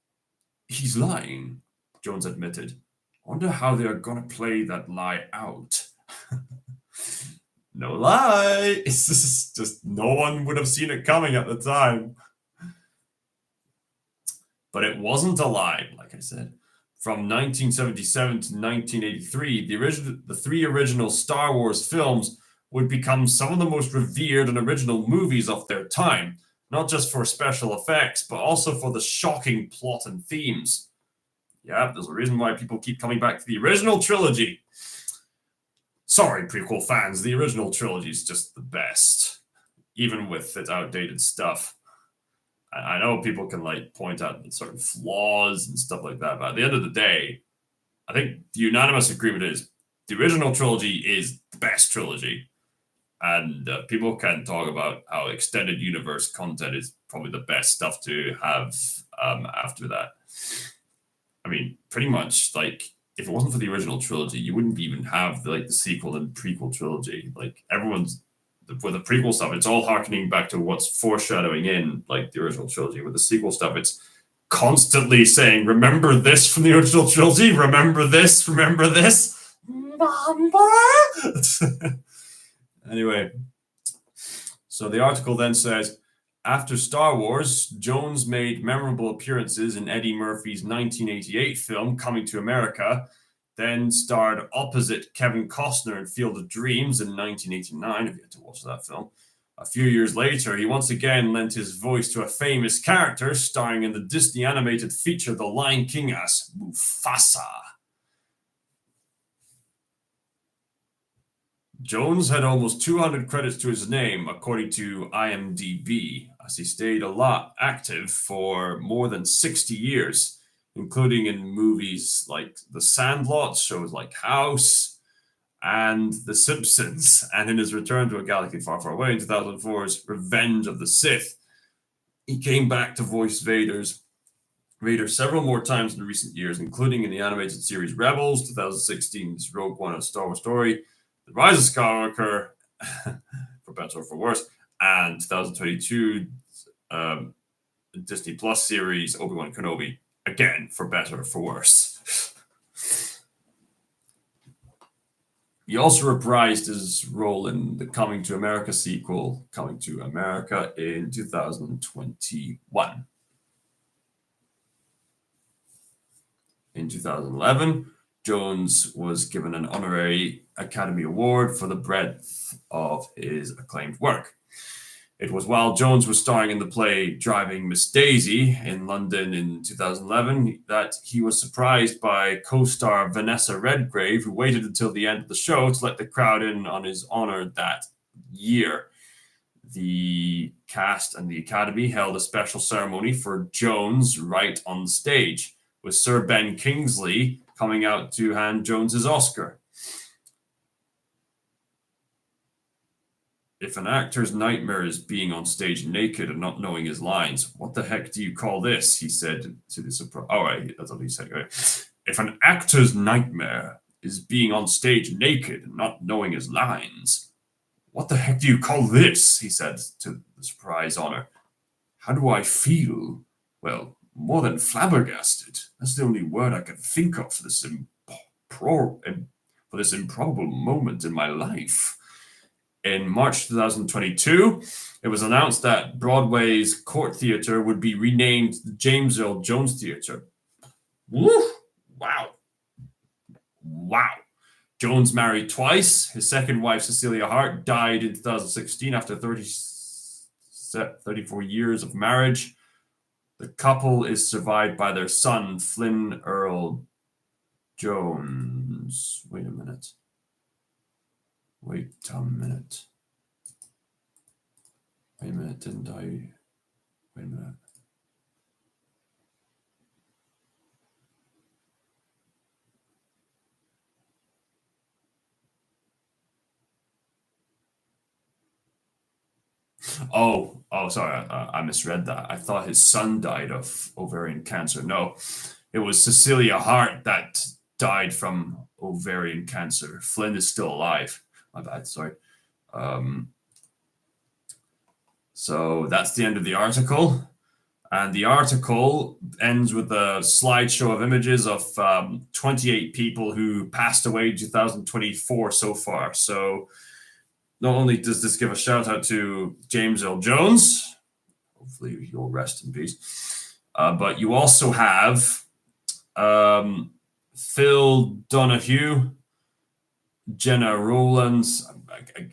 S1: he's lying, Jones admitted. Wonder how they're going to play that lie out. No lie. It's just no one would have seen it coming at the time. But it wasn't a lie, like I said. From 1977 to 1983, the three original Star Wars films would become some of the most revered and original movies of their time, not just for special effects, but also for the shocking plot and themes. Yeah, there's a reason why people keep coming back to the original trilogy. Sorry, prequel fans, the original trilogy is just the best, even with its outdated stuff. I know people can like point out certain flaws and stuff like that, but at the end of the day, I think the unanimous agreement is the original trilogy is the best trilogy. And people can talk about how extended universe content is probably the best stuff to have after that. I mean, pretty much like if it wasn't for the original trilogy, you wouldn't even have the sequel and prequel trilogy. Like everyone's with the prequel stuff, it's all harkening back to what's foreshadowing in like the original trilogy. With the sequel stuff, it's constantly saying, "Remember this from the original trilogy. Remember this. Remember this." Anyway, so the article then says, after Star Wars, Jones made memorable appearances in Eddie Murphy's 1988 film Coming to America, then starred opposite Kevin Costner in Field of Dreams in 1989, if you had to watch that film. A few years later, he once again lent his voice to a famous character starring in the Disney animated feature The Lion King as Mufasa. Jones had almost 200 credits to his name, according to IMDb, as he stayed active for more than 60 years, including in movies like The Sandlot, shows like House, and The Simpsons, and in his return to a galaxy far, far away in 2004's Revenge of the Sith. He came back to voice Vader several more times in recent years, including in the animated series Rebels, 2016's Rogue One: A Star Wars Story, The Rise of Skywalker, for better or for worse, and 2022 Disney Plus series Obi-Wan Kenobi, again, for better or for worse. He also reprised his role in the Coming to America sequel, Coming to America, in 2021. In 2011, Jones was given an honorary Academy Award for the breadth of his acclaimed work. It was while Jones was starring in the play Driving Miss Daisy in London in 2011 that he was surprised by co-star Vanessa Redgrave, who waited until the end of the show to let the crowd in on his honor that year. The cast and the Academy held a special ceremony for Jones right on the stage, with Sir Ben Kingsley coming out to hand Jones his Oscar. If an actor's nightmare is being on stage naked and not knowing his lines, what the heck do you call this? He said to the surprise. All right, that's what he said. Right? If an actor's nightmare is being on stage naked and not knowing his lines, what the heck do you call this? He said to the surprise honor. How do I feel? Well, more than flabbergasted. That's the only word I can think of for this improbable moment in my life. In March 2022, it was announced that Broadway's Court Theatre would be renamed the James Earl Jones Theatre. Woo! Wow. Jones married twice. His second wife, Cecilia Hart, died in 2016 after 34 years of marriage. The couple is survived by their son, Flynn Earl Jones. Wait a minute. Didn't I? Wait a minute. Oh, sorry, I misread that. I thought his son died of ovarian cancer. No, it was Cecilia Hart that died from ovarian cancer. Flynn is still alive. My bad, sorry. So that's the end of the article. And the article ends with a slideshow of images of 28 people who passed away in 2024 so far. So not only does this give a shout out to James Earl Jones, hopefully he'll rest in peace, but you also have Phil Donahue, Jenna Rowlands,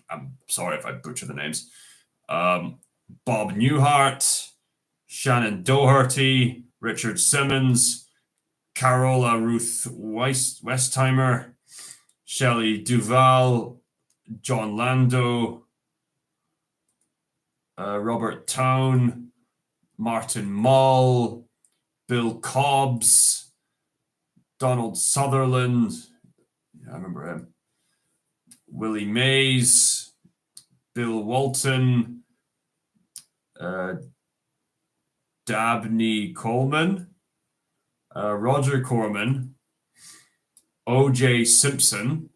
S1: I'm sorry if I butcher the names, Bob Newhart, Shannon Doherty, Richard Simmons, Carola Ruth Westheimer, Shelley Duvall, John Lando, Robert Towne, Martin Mull, Bill Cobbs, Donald Sutherland. Yeah, I remember him. Willie Mays, Bill Walton, Dabney Coleman, Roger Corman, O.J. Simpson,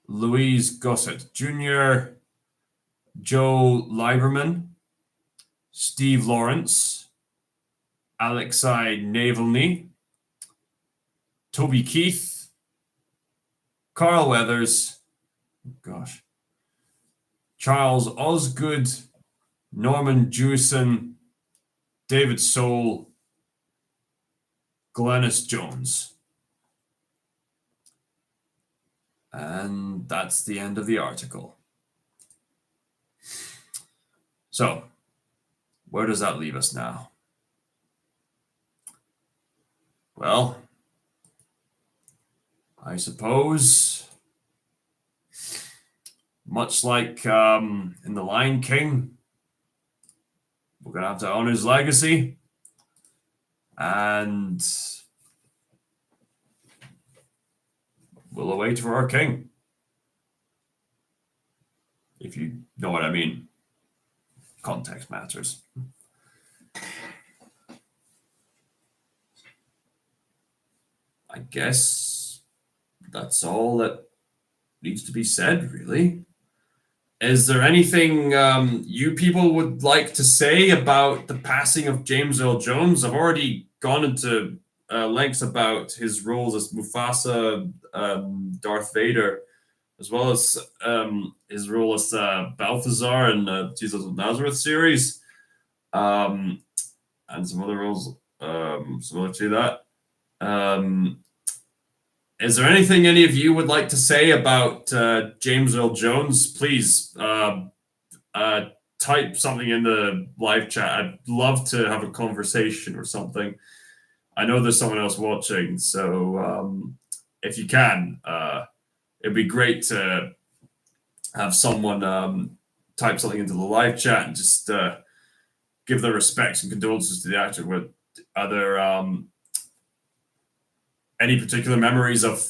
S1: Louise Gossett Jr., Joe Lieberman, Steve Lawrence, Alexei Navalny, Toby Keith, Carl Weathers, Charles Osgood, Norman Jewison, David Soul, Glennis Jones. And that's the end of the article. So, where does that leave us now? Well, I suppose, much like in The Lion King, we're going to have to honor his legacy. And we'll await for our king. If you know what I mean. Context matters. I guess that's all that needs to be said, really. Is there anything you people would like to say about the passing of James Earl Jones? I've already gone into lengths about his roles as Mufasa, Darth Vader, as well as his role as Balthazar in the Jesus of Nazareth series, and some other roles similar to that. Is there anything any of you would like to say about James Earl Jones? Please type something in the live chat. I'd love to have a conversation or something. I know there's someone else watching, so if you can, it'd be great to have someone type something into the live chat and just give their respects and condolences to the actor. Are there any particular memories of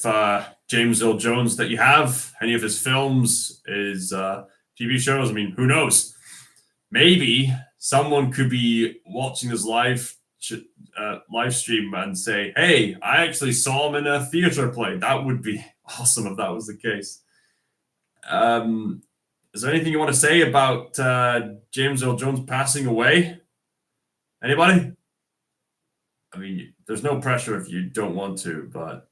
S1: James Earl Jones that you have? Any of his films, his TV shows? I mean, who knows? Maybe someone could be watching this live stream and say, hey, I actually saw him in a theater play. That would be awesome if that was the case. Is there anything you want to say about James Earl Jones passing away? Anybody? I mean, there's no pressure if you don't want to, but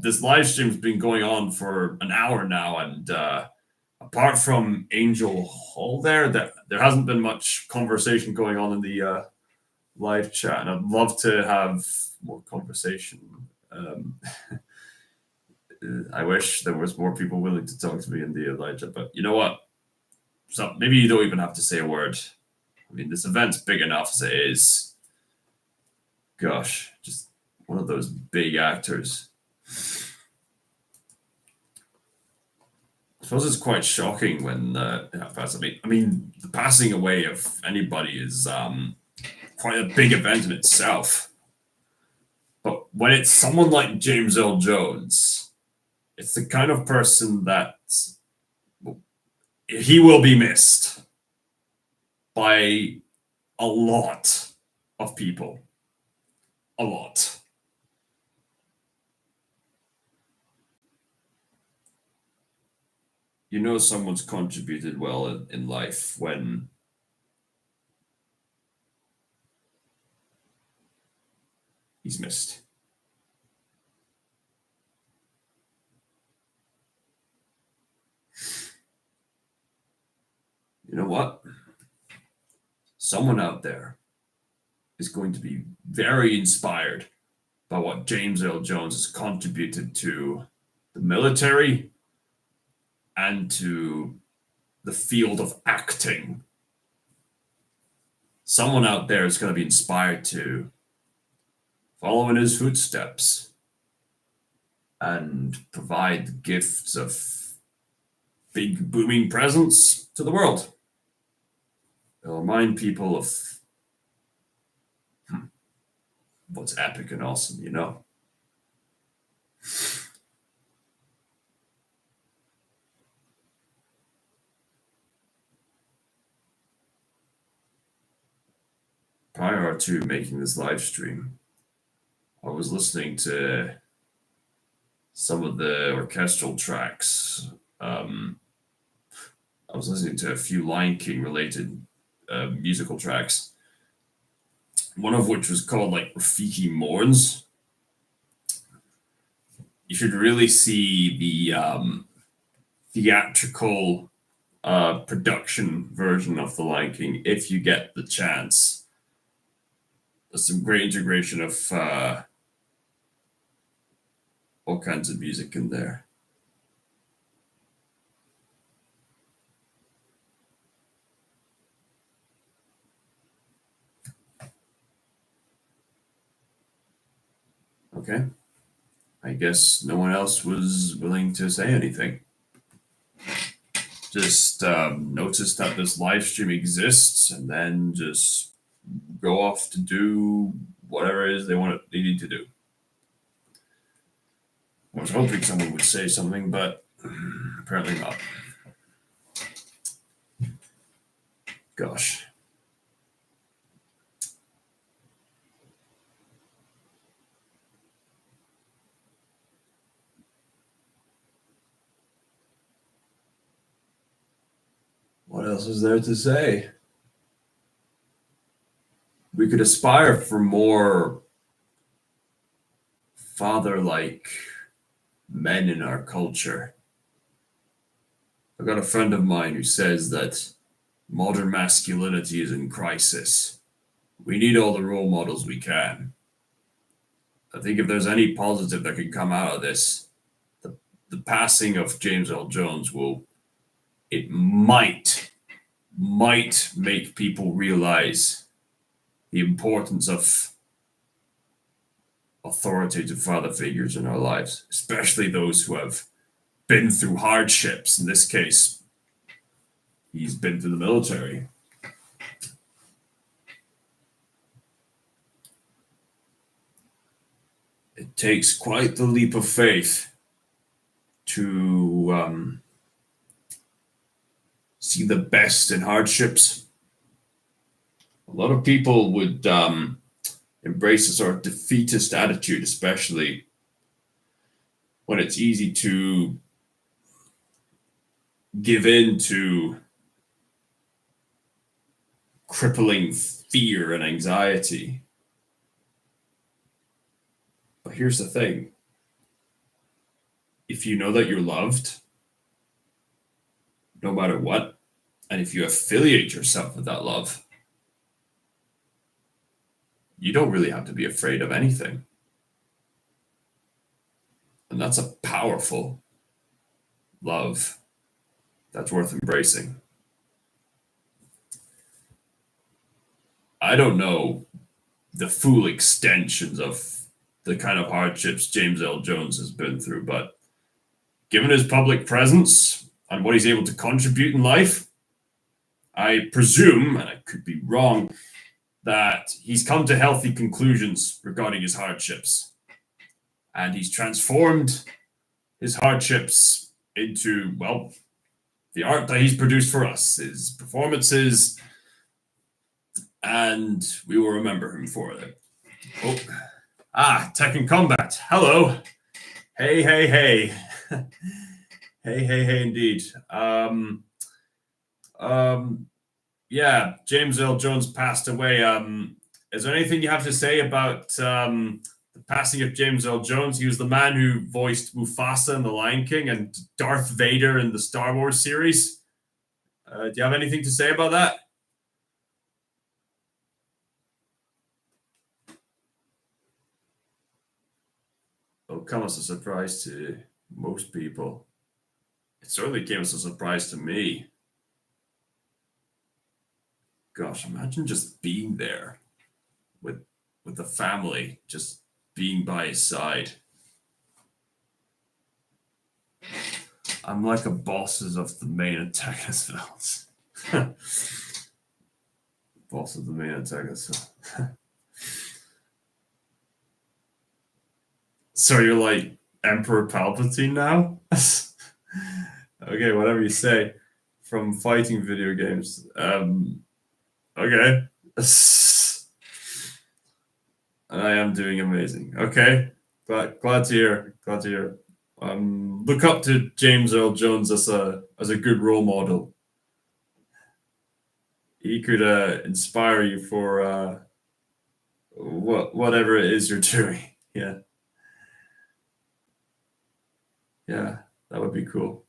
S1: this live stream's been going on for an hour now, and apart from Angel Hall there hasn't been much conversation going on in the live chat, and I'd love to have more conversation. I wish there was more people willing to talk to me in the live chat, but you know what? So maybe you don't even have to say a word. I mean, this event's big enough as it is. Gosh, just one of those big actors. I suppose it's quite shocking when it passes. I mean, the passing away of anybody is quite a big event in itself. But when it's someone like James Earl Jones, it's the kind of person that he will be missed by a lot of people. A lot. You know someone's contributed well in life when he's missed. You know what? Someone out there is going to be very inspired by what James Earl Jones has contributed to the military and to the field of acting. Someone out there is going to be inspired to follow in his footsteps, and provide gifts of big booming presence to the world. They'll remind people of what's epic and awesome, you know. Prior to making this live stream, I was listening to some of the orchestral tracks. I was listening to a few Lion King related musical tracks, one of which was called like Rafiki Mourns. You should really see the theatrical production version of The Lion King if you get the chance. There's some great integration of all kinds of music in there. Okay. I guess no one else was willing to say anything. Just notice that this live stream exists and then just go off to do whatever it is they need to do. I was hoping someone would say something, but apparently not. Gosh. What else is there to say? We could aspire for more father-like men in our culture. I've got a friend of mine who says that modern masculinity is in crisis. We need all the role models we can. I think if there's any positive that can come out of this, the passing of James Earl Jones might make people realize the importance of authoritative father figures in our lives, especially those who have been through hardships. In this case, he's been through the military. It takes quite the leap of faith to see the best in hardships. A lot of people would embrace a sort of defeatist attitude, especially when it's easy to give in to crippling fear and anxiety. But here's the thing. If you know that you're loved, no matter what, and if you affiliate yourself with that love, you don't really have to be afraid of anything. And that's a powerful love that's worth embracing. I don't know the full extensions of the kind of hardships James Earl Jones has been through, but given his public presence and what he's able to contribute in life, I presume, and I could be wrong, that he's come to healthy conclusions regarding his hardships. And he's transformed his hardships into, well, the art that he's produced for us, his performances, and we will remember him for it. Tech and Combat. Hello. Hey, hey, hey. Hey, hey, hey, indeed. Yeah, James Earl Jones passed away. Is there anything you have to say about the passing of James Earl Jones? He was the man who voiced Mufasa in The Lion King and Darth Vader in the Star Wars series. Do you have anything to say about that? It'll come as a surprise to most people. It certainly came as a surprise to me. Gosh, imagine just being there with the family, just being by his side. I'm like a bosses of the main antagonist villains. Boss of the main antagonist. So you're like Emperor Palpatine now? Okay, whatever you say. From fighting video games. Okay. And I am doing amazing. Okay. Glad to hear. Glad to hear. Look up to James Earl Jones as a good role model. He could inspire you for whatever it is you're doing. Yeah. Yeah, that would be cool.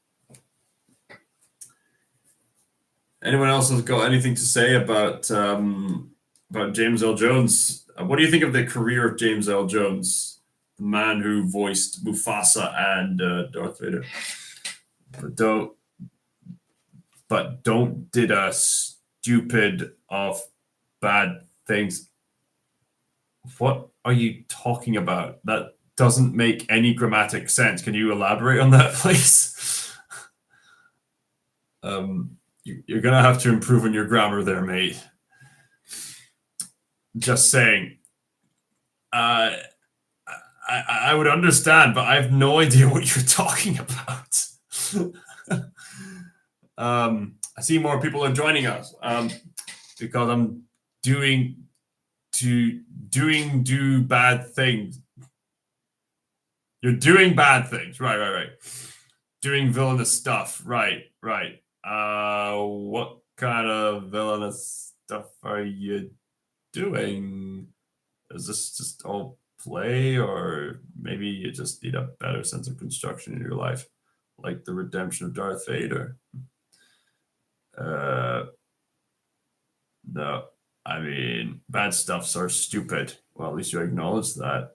S1: Anyone else has got anything to say about James Earl Jones? What do you think of the career of James Earl Jones, the man who voiced Mufasa and Darth Vader? Don't did a stupid of bad things. What are you talking about? That doesn't make any grammatic sense. Can you elaborate on that, please? You're gonna have to improve on your grammar there, mate. Just saying. I would understand, but I have no idea what you're talking about. I see more people are joining us because I'm do bad things. You're doing bad things, right. Doing villainous stuff, right. What kind of villainous stuff are you doing? Is this just all play, or maybe you just need a better sense of construction in your life, like the redemption of Darth Vader? No, I mean, bad stuffs are stupid. Well, at least you acknowledge that.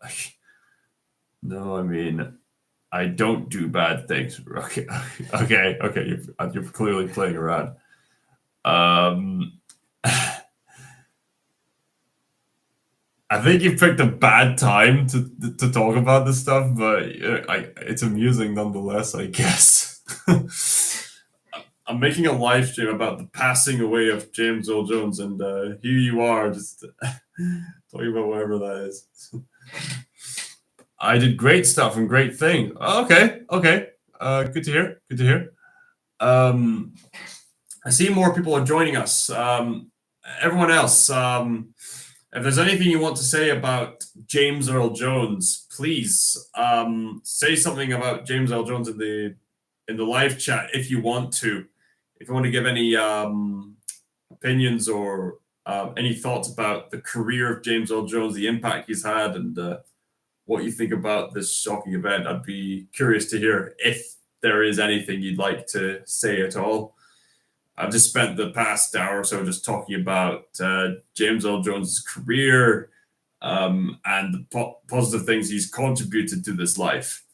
S1: No, I mean, I don't do bad things. Okay. You're clearly playing around. I think you picked a bad time to talk about this stuff, but it's amusing nonetheless, I guess. I'm making a live stream about the passing away of James Earl Jones, and here you are just talking about whatever that is. I did great stuff and great things. Okay. Good to hear. I see more people are joining us. Everyone else, if there's anything you want to say about James Earl Jones, please say something about James Earl Jones in the live chat if you want to. If you want to give any opinions or any thoughts about the career of James Earl Jones, the impact he's had, and what you think about this shocking event, I'd be curious to hear if there is anything you'd like to say at all. I've just spent the past hour or so just talking about James Earl Jones' career and the positive things he's contributed to this life.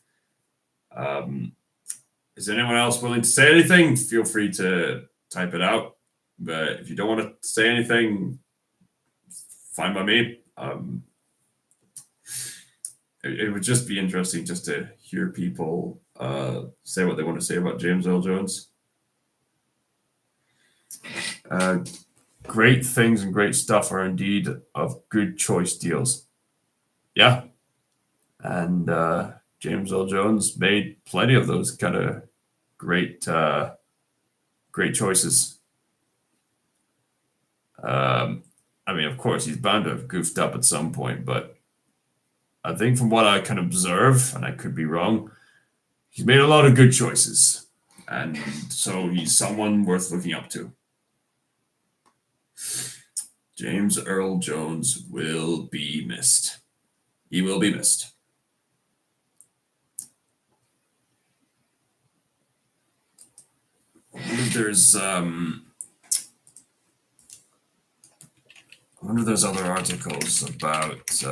S1: Is anyone else willing to say anything? Feel free to type it out. But if you don't want to say anything, fine by me. It would just be interesting just to hear people say what they want to say about James Earl Jones. Great things and great stuff are indeed of good choice deals. Yeah. And James Earl Jones made plenty of those kind of great choices. I mean, of course, he's bound to have goofed up at some point, but I think from what I can observe, and I could be wrong, he's made a lot of good choices. And so he's someone worth looking up to. James Earl Jones will be missed. He will be missed. I wonder if there's other articles about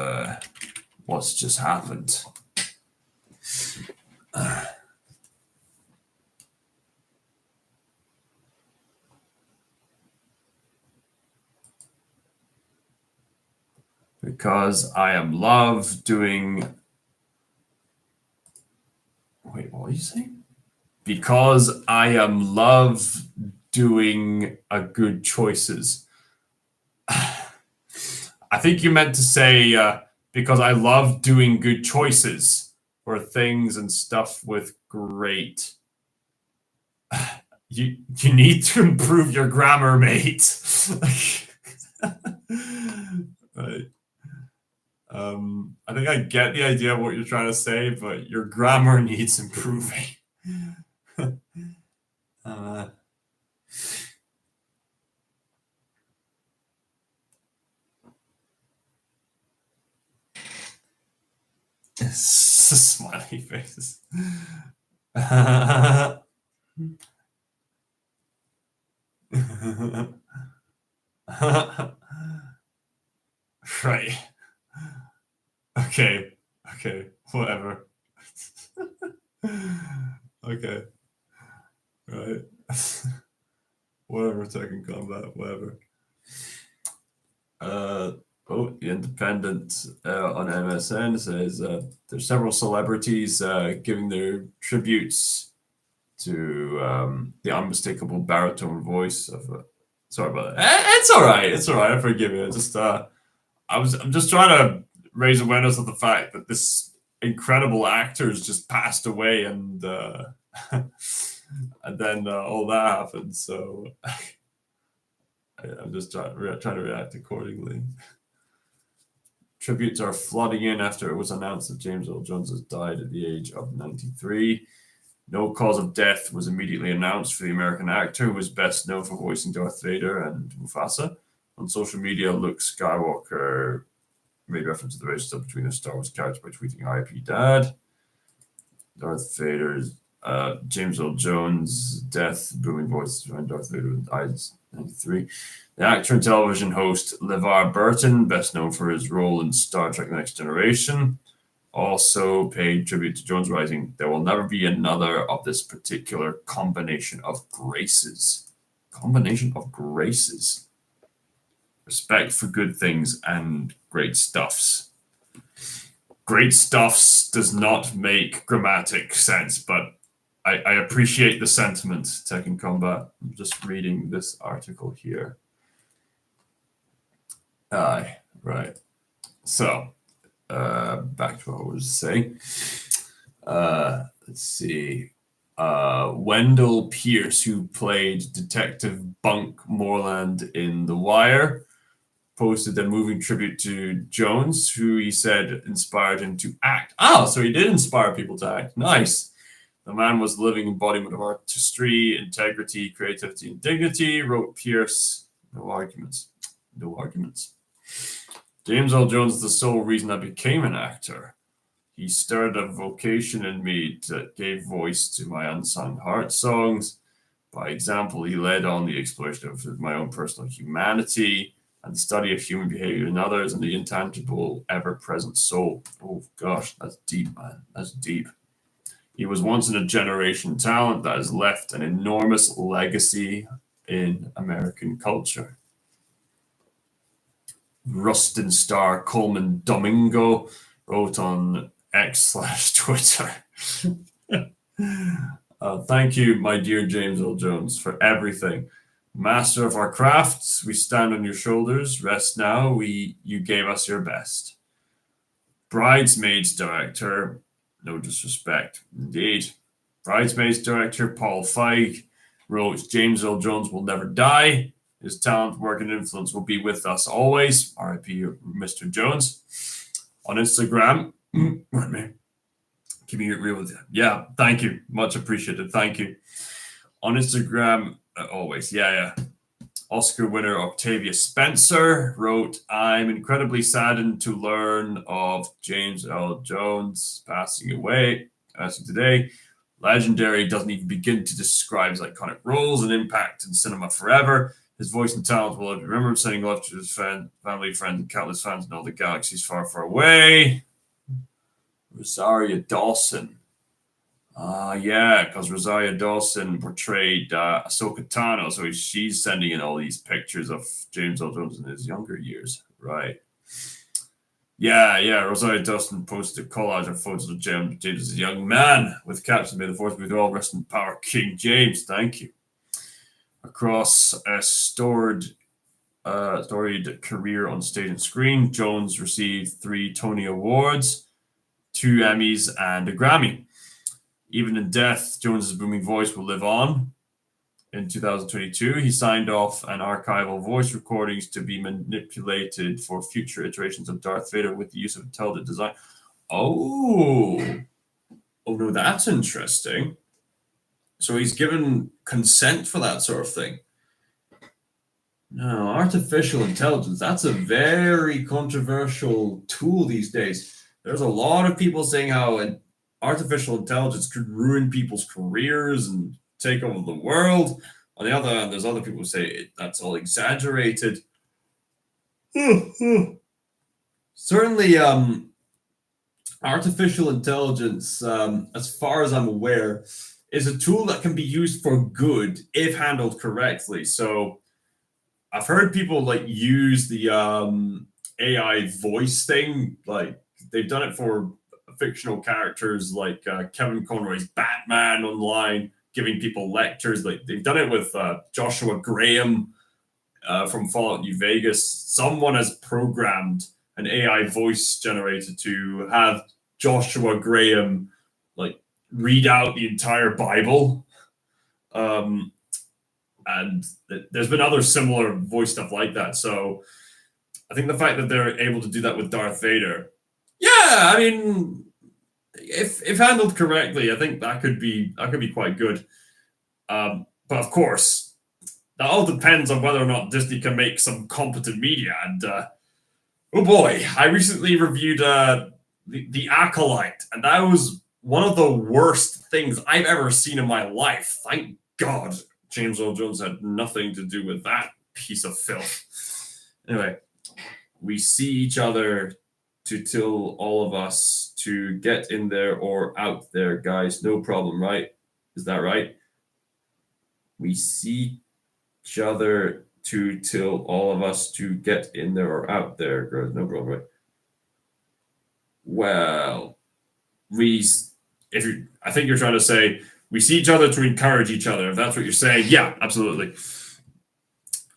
S1: what's just happened. Because I am love doing... Wait, what are you saying? Because I am love doing a good choices. I think you meant to say because I love doing good choices for things and stuff with great. You need to improve your grammar, mate. Right. I think I get the idea of what you're trying to say, but your grammar needs improving. Smiley faces. Right. Okay. Whatever. Okay. Right. Whatever, Tekken Combat, whatever. The Independent on MSN says there's several celebrities giving their tributes to the unmistakable baritone voice of. Sorry about that. It's all right. I forgive you. I'm just trying to raise awareness of the fact that this incredible actor has just passed away, and and then all that happened. So I'm just trying to react accordingly. Tributes are flooding in after it was announced that James Earl Jones has died at the age of 93. No cause of death was immediately announced for the American actor, who was best known for voicing Darth Vader and Mufasa. On social media, Luke Skywalker made reference to the relationship between the Star Wars characters by tweeting "R.I.P. Dad." Darth Vader's James Earl Jones' death, booming voice behind Darth Vader, died in 93. The actor and television host LeVar Burton, best known for his role in Star Trek: The Next Generation, also paid tribute to Jones, writing, "There will never be another of this particular combination of graces." Combination of graces. Respect for good things and great stuffs. Great stuffs does not make grammatic sense, but I appreciate the sentiment, Tekken Combat. I'm just reading this article here. Right. So, back to what I was saying. Let's see. Wendell Pierce, who played Detective Bunk Moreland in The Wire, posted a moving tribute to Jones, who he said inspired him to act. Oh, so he did inspire people to act. Nice. The man was the living embodiment of artistry, integrity, creativity, and dignity, wrote Pierce. No arguments. James Earl Jones is the sole reason I became an actor. He stirred a vocation in me that gave voice to my unsung heart songs. By example, he led on the exploration of my own personal humanity and the study of human behavior in others and the intangible, ever-present soul. Oh, gosh, that's deep, man. That's deep. He was once in a generation talent that has left an enormous legacy in American culture. Rustin Star Coleman Domingo wrote on X/Twitter. Thank you, my dear James Earl Jones, for everything. Master of our crafts, we stand on your shoulders. Rest now, you gave us your best. Bridesmaids director, no disrespect, indeed. Bridesmaids director Paul Feig wrote, "James Earl Jones will never die. His talent, work, and influence will be with us always. R.I.P. Mr. Jones." On Instagram, keeping it real with you. Yeah, thank you. Much appreciated. Thank you. On Instagram, always. Yeah. Oscar winner Octavia Spencer wrote, "I'm incredibly saddened to learn of James Earl Jones passing away today. Legendary doesn't even begin to describe his iconic roles and impact in cinema forever. His voice and talent will be remembered, sending love to his family, friends, and countless fans in all the galaxies far, far away." Rosario Dawson. Yeah, because Rosario Dawson portrayed Ahsoka Tano, so she's sending in all these pictures of James Earl Jones in his younger years. Right. Yeah. Rosario Dawson posted a collage of photos of James as a young man with caption, "May the Fourth be with all, rest in power, King James." Thank you. Across a storied career on stage and screen, Jones received 3 Tony Awards, 2 Emmys, and a Grammy. Even in death, Jones's booming voice will live on. In 2022, he signed off an archival voice recordings to be manipulated for future iterations of Darth Vader with the use of intelligent design. Oh no, that's interesting. So he's given consent for that sort of thing. No, artificial intelligence, that's a very controversial tool these days. There's a lot of people saying how artificial intelligence could ruin people's careers and take over the world. On the other hand, there's other people who say that's all exaggerated. Certainly, artificial intelligence, as far as I'm aware, is a tool that can be used for good if handled correctly. So I've heard people like use the AI voice thing. Like they've done it for fictional characters like Kevin Conroy's Batman online, giving people lectures. Like they've done it with Joshua Graham from Fallout New Vegas. Someone has programmed an AI voice generator to have Joshua Graham like read out the entire Bible. And there's been other similar voice stuff like that. So I think the fact that they're able to do that with Darth Vader, yeah, I mean, if handled correctly, I think that could be quite good. But of course, that all depends on whether or not Disney can make some competent media. And oh boy, I recently reviewed the Acolyte, and that was one of the worst things I've ever seen in my life. Thank God James Earl Jones had nothing to do with that piece of filth. Anyway, we see each other to tell all of us to get in there or out there, guys. No problem, right? Is that right? We see each other to tell all of us to get in there or out there, guys. No problem, right? Well, I think you're trying to say we see each other to encourage each other. If that's what you're saying, yeah, absolutely.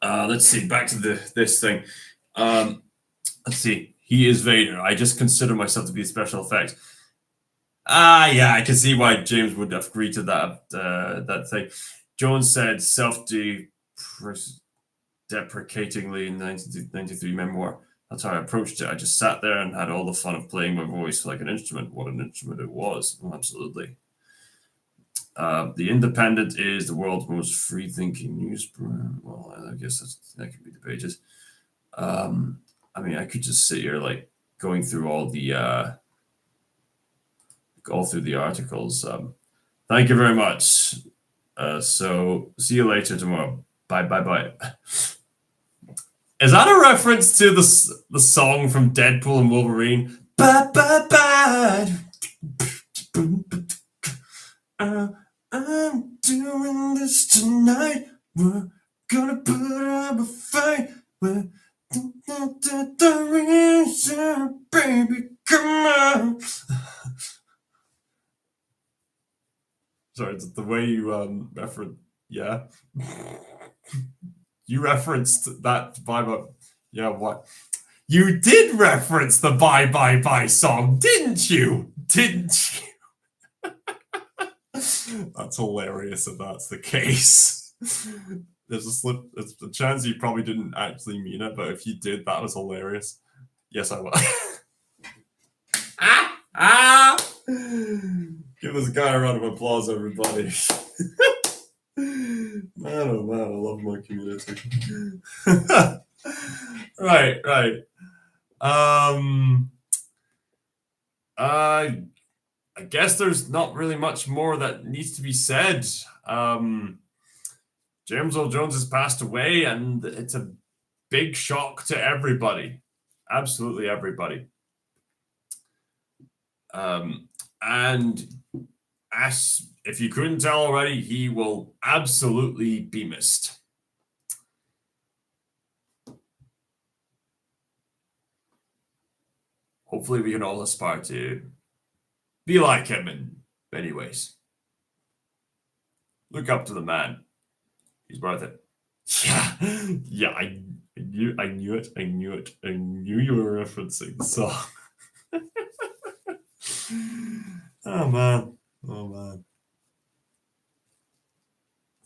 S1: Let's see. Back to this thing. Let's see. He is Vader. I just consider myself to be special effects. Yeah, I can see why James would have agreed to that thing. Jones said self-deprecatingly in 1993 memoir. That's how I approached it. I just sat there and had all the fun of playing my voice like an instrument. What an instrument it was. Oh, absolutely. The Independent is the world's most free-thinking news program. Well, I guess that could be the pages. I mean, I could just sit here like going through all the articles. Thank you very much. So see you later tomorrow. Bye. Is that a reference to the song from Deadpool and Wolverine? Bye. I'm doing this tonight. We're gonna put up a fight. Baby, come on. Sorry, the way you reference, yeah. You referenced that vibe. Yeah, what? You did reference the Bye song, didn't you? That's hilarious if that's the case. There's a chance you probably didn't actually mean it, but if you did, that was hilarious. Yes, I will. Give this guy a round of applause, everybody. Man, oh man, I love my community. Right. I guess there's not really much more that needs to be said. James Earl Jones has passed away, and it's a big shock to everybody. Absolutely everybody. And as if you couldn't tell already, he will absolutely be missed. hopefully we can all aspire to be like him in many ways. Look up to the man. He's worth it. Yeah, yeah, I knew it. I knew you were referencing. So, oh man, oh man.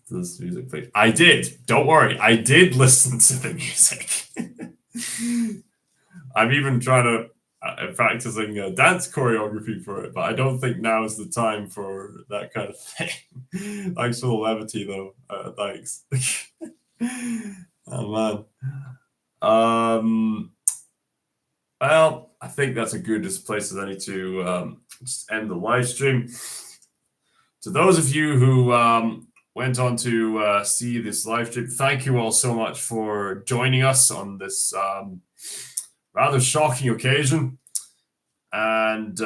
S1: This music played. I did. Don't worry. I did listen to the music. I'm even trying to practicing dance choreography for it, but I don't think now is the time for that kind of thing. Thanks for the levity, though. Thanks. Oh man. Well, I think that's a good place as any to just end the live stream. To those of you who went on to see this live stream, thank you all so much for joining us on this rather shocking occasion. And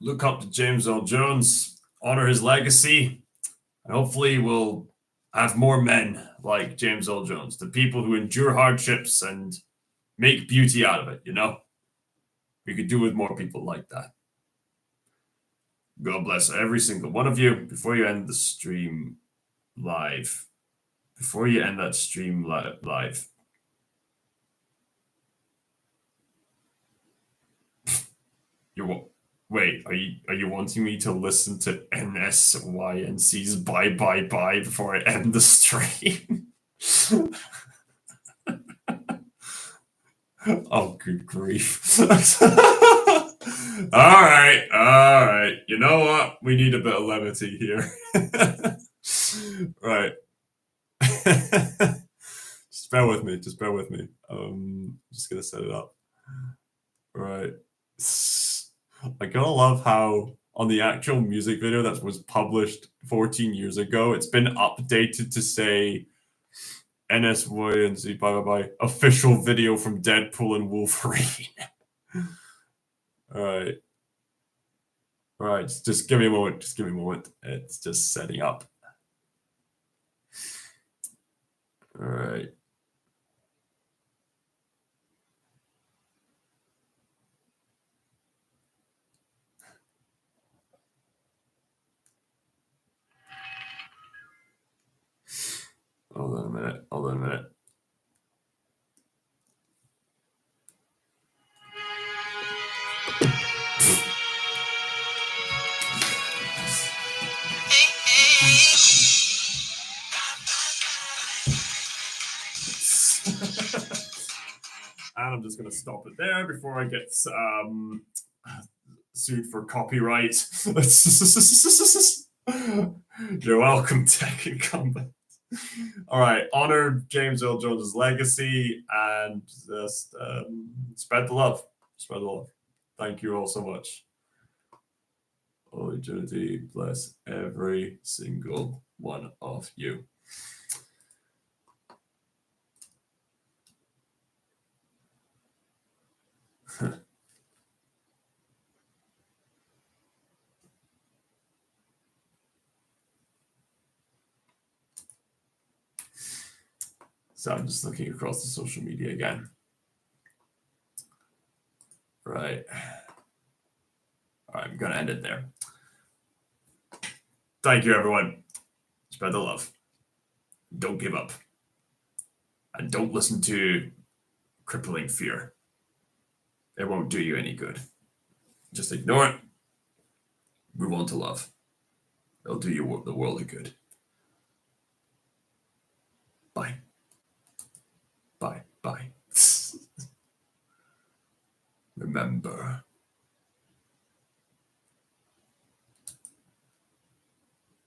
S1: look up to James Earl Jones, honor his legacy, and hopefully we'll have more men like James Earl Jones, the people who endure hardships and make beauty out of it, you know? We could do with more people like that. God bless every single one of you. Before you end the stream live, before you end that stream live, wait, are you wanting me to listen to NSYNC's Bye Bye Bye before I end the stream? Oh, good grief. All right. You know what? We need a bit of levity here. Right. Just bear with me. Just gonna set it up. Right. I gotta love how on the actual music video that was published 14 years ago, it's been updated to say NSYNC official video from Deadpool and Wolverine. All right. Just give me a moment. It's just setting up. All right. Hold on a minute. And I'm just going to stop it there before I get sued for copyright. You're welcome, Tech Incumbent. All right, honor James Earl Jones' legacy and just spread the love. Thank you all so much. Oh, eternity bless every single one of you. So I'm just looking across the social media again. Right. All right, I'm going to end it there. Thank you, everyone. Spread the love. Don't give up. And don't listen to crippling fear. It won't do you any good. Just ignore it. Move on to love. It'll do you the world a good. Bye. Bye. Remember,